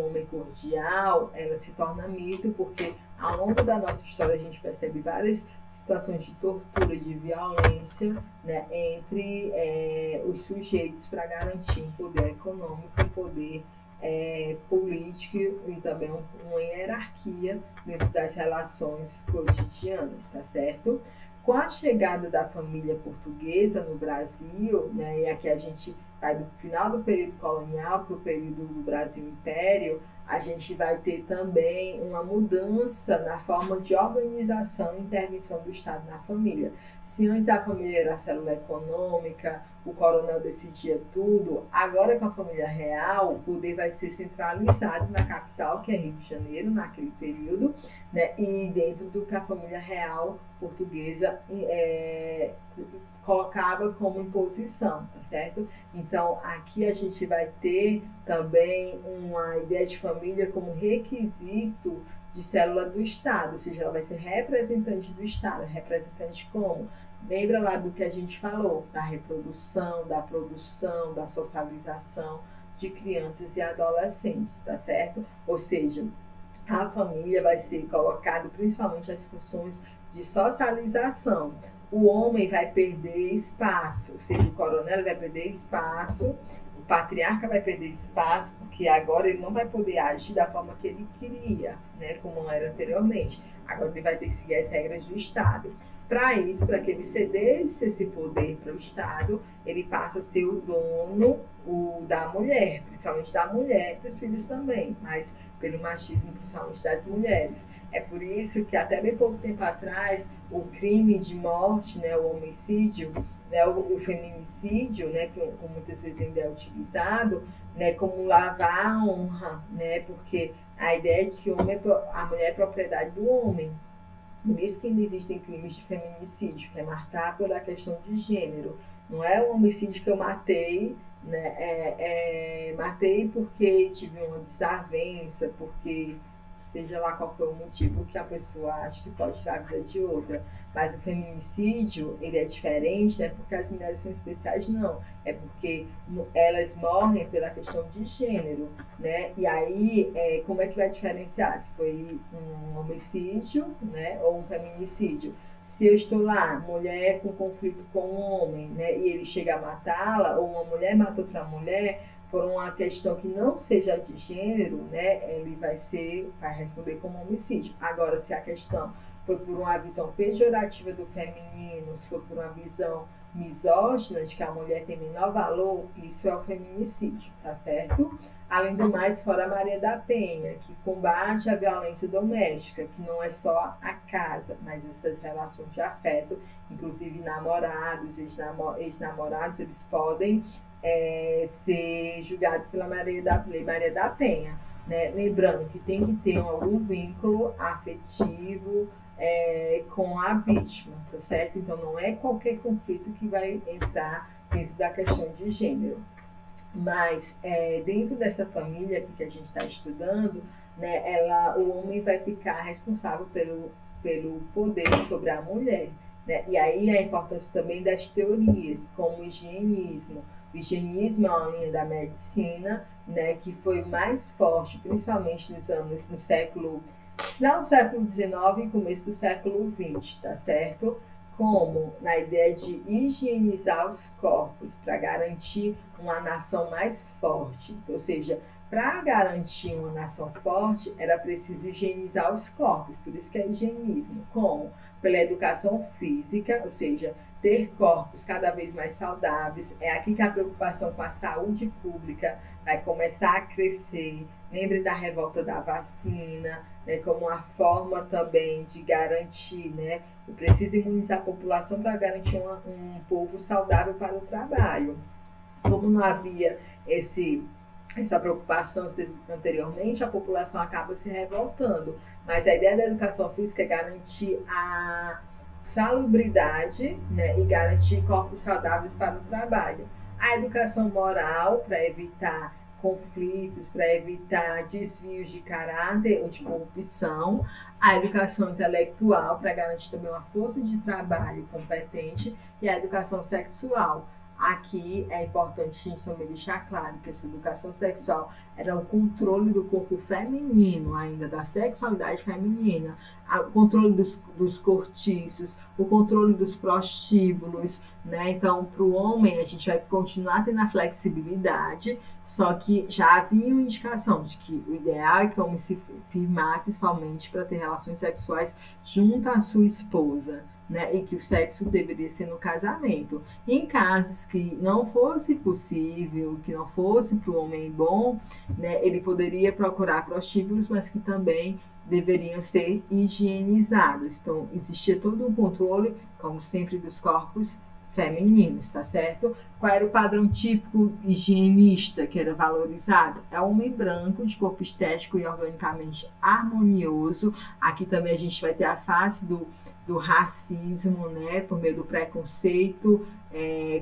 homem cordial, ela se torna mito porque ao longo da nossa história a gente percebe várias situações de tortura, de violência, né, entre os sujeitos para garantir um poder econômico, um poder político e também uma hierarquia dentro das relações cotidianas, tá certo? Com a chegada da família portuguesa no Brasil, né, e aqui a gente vai do final do período colonial para o período do Brasil Império, a gente vai ter também uma mudança na forma de organização e intervenção do Estado na família. Se antes a família era a célula econômica, o coronel decidia tudo, agora com a família real, o poder vai ser centralizado na capital, que é Rio de Janeiro, naquele período, né, e dentro do que a família real portuguesa colocava como imposição, tá certo? Então, aqui a gente vai ter também uma ideia de família como requisito de célula do Estado, ou seja, ela vai ser representante do Estado. Representante como? Lembra lá do que a gente falou, da reprodução, da produção, da socialização de crianças e adolescentes, tá certo? Ou seja, a família vai ser colocada principalmente as funções de socialização. O homem vai perder espaço, ou seja, o coronel vai perder espaço, o patriarca vai perder espaço, porque agora ele não vai poder agir da forma que ele queria, né, como era anteriormente. Agora ele vai ter que seguir as regras do Estado. Para isso, para que ele cedesse esse poder para o Estado, ele passa a ser o dono da mulher, principalmente da mulher e dos filhos também, mas pelo machismo, principalmente das mulheres. É por isso que até bem pouco tempo atrás, o crime de morte, né, o homicídio, né, o feminicídio, né, que muitas vezes ainda é utilizado, né, como lavar a honra, né, porque a ideia é que a mulher é propriedade do homem. Por isso que ainda existem crimes de feminicídio, que é marcar pela questão de gênero. Não é um homicídio que eu matei, né? Matei porque tive uma desavença, porque seja lá qual for o motivo que a pessoa acha que pode tirar a vida de outra. Mas o feminicídio, ele é diferente, né? Porque as mulheres são especiais, não. É porque elas morrem pela questão de gênero, né? E aí, como é que vai diferenciar? Se foi um homicídio, né? Ou um feminicídio. Se eu estou lá, mulher com conflito com um homem, né? E ele chega a matá-la, ou uma mulher mata outra mulher, por uma questão que não seja de gênero, né, ele vai responder como homicídio. Agora, se a questão foi por uma visão pejorativa do feminino, se for por uma visão misógina, de que a mulher tem menor valor, isso é o feminicídio, tá certo? Além do mais, fora a Maria da Penha, que combate a violência doméstica, que não é só a casa, mas essas relações de afeto, inclusive namorados, ex-namorados, eles podem ser julgados pela Lei Maria da Penha, né? Lembrando que tem que ter algum vínculo afetivo com a vítima, tá certo? Então não é qualquer conflito que vai entrar dentro da questão de gênero. Mas dentro dessa família aqui que a gente está estudando, né, o homem vai ficar responsável pelo poder sobre a mulher, né? E aí a importância também das teorias, como o higienismo. O higienismo é uma linha da medicina, né, que foi mais forte, principalmente no século, final do século XIX e começo do século XX, tá certo? Como na ideia de higienizar os corpos para garantir uma nação mais forte. Então, ou seja, para garantir uma nação forte, era preciso higienizar os corpos, por isso que é higienismo. Como? Pela educação física, ou seja, ter corpos cada vez mais saudáveis. É aqui que a preocupação com a saúde pública vai começar a crescer. Lembre da revolta da vacina, né, como uma forma também de garantir, né, eu preciso imunizar a população para garantir um povo saudável para o trabalho. Como não havia essa preocupação anteriormente, a população acaba se revoltando. Mas a ideia da educação física é garantir a salubridade, né, e garantir corpos saudáveis para o trabalho. A educação moral, para evitar conflitos, para evitar desvios de caráter ou de corrupção. A educação intelectual, para garantir também uma força de trabalho competente. E a educação sexual. aqui é importante a gente também deixar claro que essa educação sexual era o controle do corpo feminino ainda, da sexualidade feminina, o controle dos cortiços, o controle dos prostíbulos, né? Então, para o homem, a gente vai continuar tendo a flexibilidade, só que já havia uma indicação de que o ideal é que o homem se firmasse somente para ter relações sexuais junto à sua esposa, né? E que o sexo deveria ser no casamento. Em casos que não fosse possível, que não fosse para o homem bom, né, ele poderia procurar prostíbulos, mas que também deveriam ser higienizados. Então, existia todo um controle, como sempre, dos corpos femininos, tá certo? Qual era o padrão típico higienista que era valorizado? É o homem branco, de corpo estético e organicamente harmonioso. Aqui também a gente vai ter a face do racismo, né? Por meio do preconceito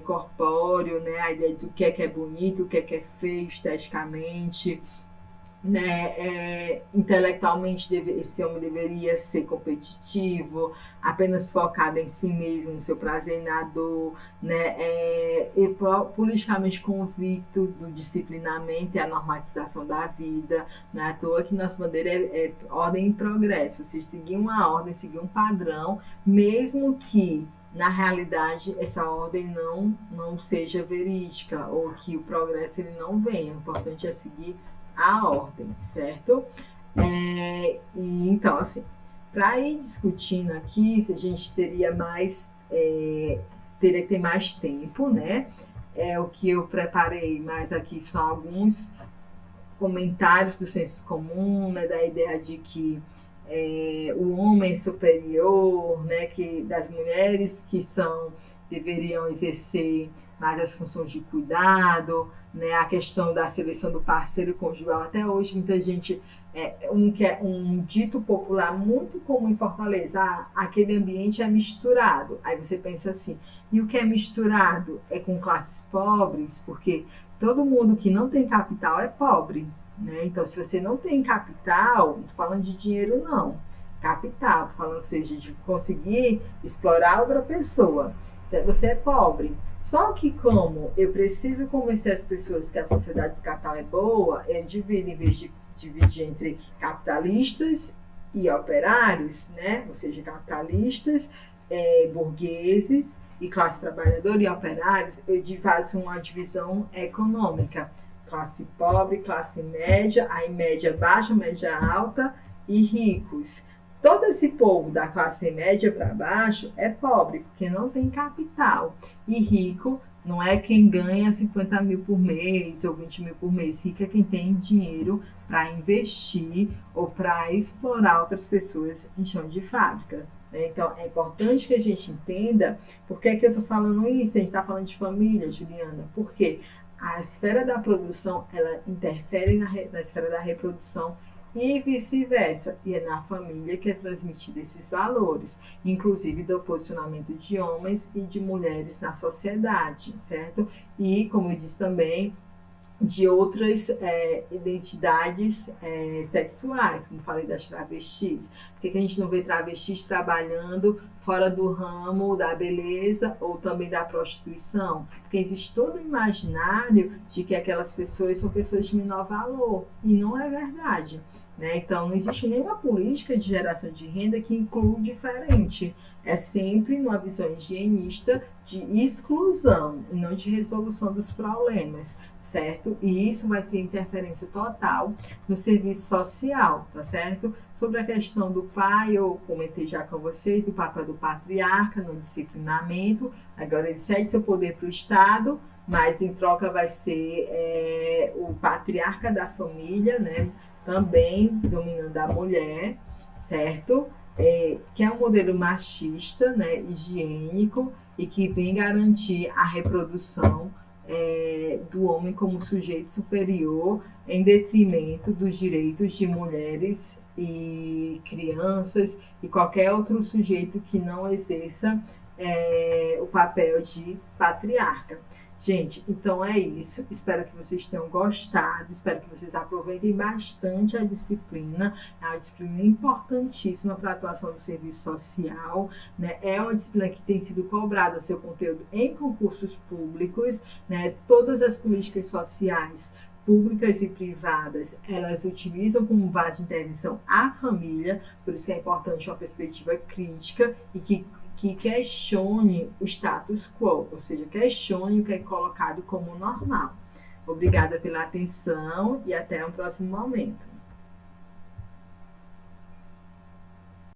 corpóreo, né? A ideia do que é bonito, o que é feio esteticamente, né? Intelectualmente esse homem deveria ser competitivo, apenas focado em si mesmo, no seu prazer e na dor, né? E politicamente convicto do disciplinamento e a normatização da vida. Não é à toa que nossa bandeira é ordem e progresso, ou seja, seguir uma ordem, seguir um padrão, mesmo que na realidade essa ordem não seja verídica, ou que o progresso ele não venha. O importante é seguir a ordem, certo? E então, assim, para ir discutindo aqui, se a gente teria teria que ter mais tempo, né? O que eu preparei mais aqui são alguns comentários do senso comum, né? Da ideia de que o homem superior, né? Que das mulheres que deveriam exercer mais as funções de cuidado, né, a questão da seleção do parceiro conjugal. Até hoje, muita gente, um dito popular muito comum em Fortaleza, aquele ambiente é misturado. Aí você pensa assim, e o que é misturado é com classes pobres, porque todo mundo que não tem capital é pobre, né? Então, se você não tem capital, não estou falando de dinheiro não, capital, estou falando seja de conseguir explorar outra pessoa, você é pobre. Só que como eu preciso convencer as pessoas que a sociedade do capital é boa, eu divido, em vez de dividir entre capitalistas e operários, né? Ou seja, capitalistas, burgueses e classe trabalhadora e operários, eu faço uma divisão econômica. Classe pobre, classe média, aí média baixa, média alta e ricos. Todo esse povo da classe média para baixo é pobre, porque não tem capital. E rico não é quem ganha 50 mil por mês ou 20 mil por mês. Rico é quem tem dinheiro para investir ou para explorar outras pessoas em chão de fábrica. Então, é importante que a gente entenda por que eu estou falando isso. A gente está falando de família, Juliana. Por quê? A esfera da produção, ela interfere na esfera da reprodução e vice-versa. E é na família que é transmitido esses valores, inclusive do posicionamento de homens e de mulheres na sociedade, certo? E, como eu disse também, de outras identidades sexuais, como falei das travestis. Por que a gente não vê travestis trabalhando fora do ramo da beleza ou também da prostituição? Porque existe todo o imaginário de que aquelas pessoas são pessoas de menor valor, e não é verdade, né? Então, não existe nenhuma política de geração de renda que inclua o diferente. É sempre numa visão higienista de exclusão e não de resolução dos problemas, certo? E isso vai ter interferência total no serviço social, tá certo? Sobre a questão do pai, eu comentei já com vocês, do papel do patriarca no disciplinamento. Agora ele cede seu poder para o Estado, mas em troca vai ser o patriarca da família, né? Também dominando a mulher, certo? Que é um modelo machista, né? Higiênico, e que vem garantir a reprodução do homem como sujeito superior em detrimento dos direitos de mulheres e crianças e qualquer outro sujeito que não exerça o papel de patriarca. Gente, então é isso. Espero que vocês tenham gostado. Espero que vocês aproveitem bastante a disciplina. É uma disciplina importantíssima para a atuação do serviço social, né? É uma disciplina que tem sido cobrada seu conteúdo em concursos públicos, né? Todas as políticas sociais públicas e privadas, elas utilizam como base de intervenção a família, por isso é importante uma perspectiva crítica e que questione o status quo, ou seja, questione o que é colocado como normal. Obrigada pela atenção e até um próximo momento.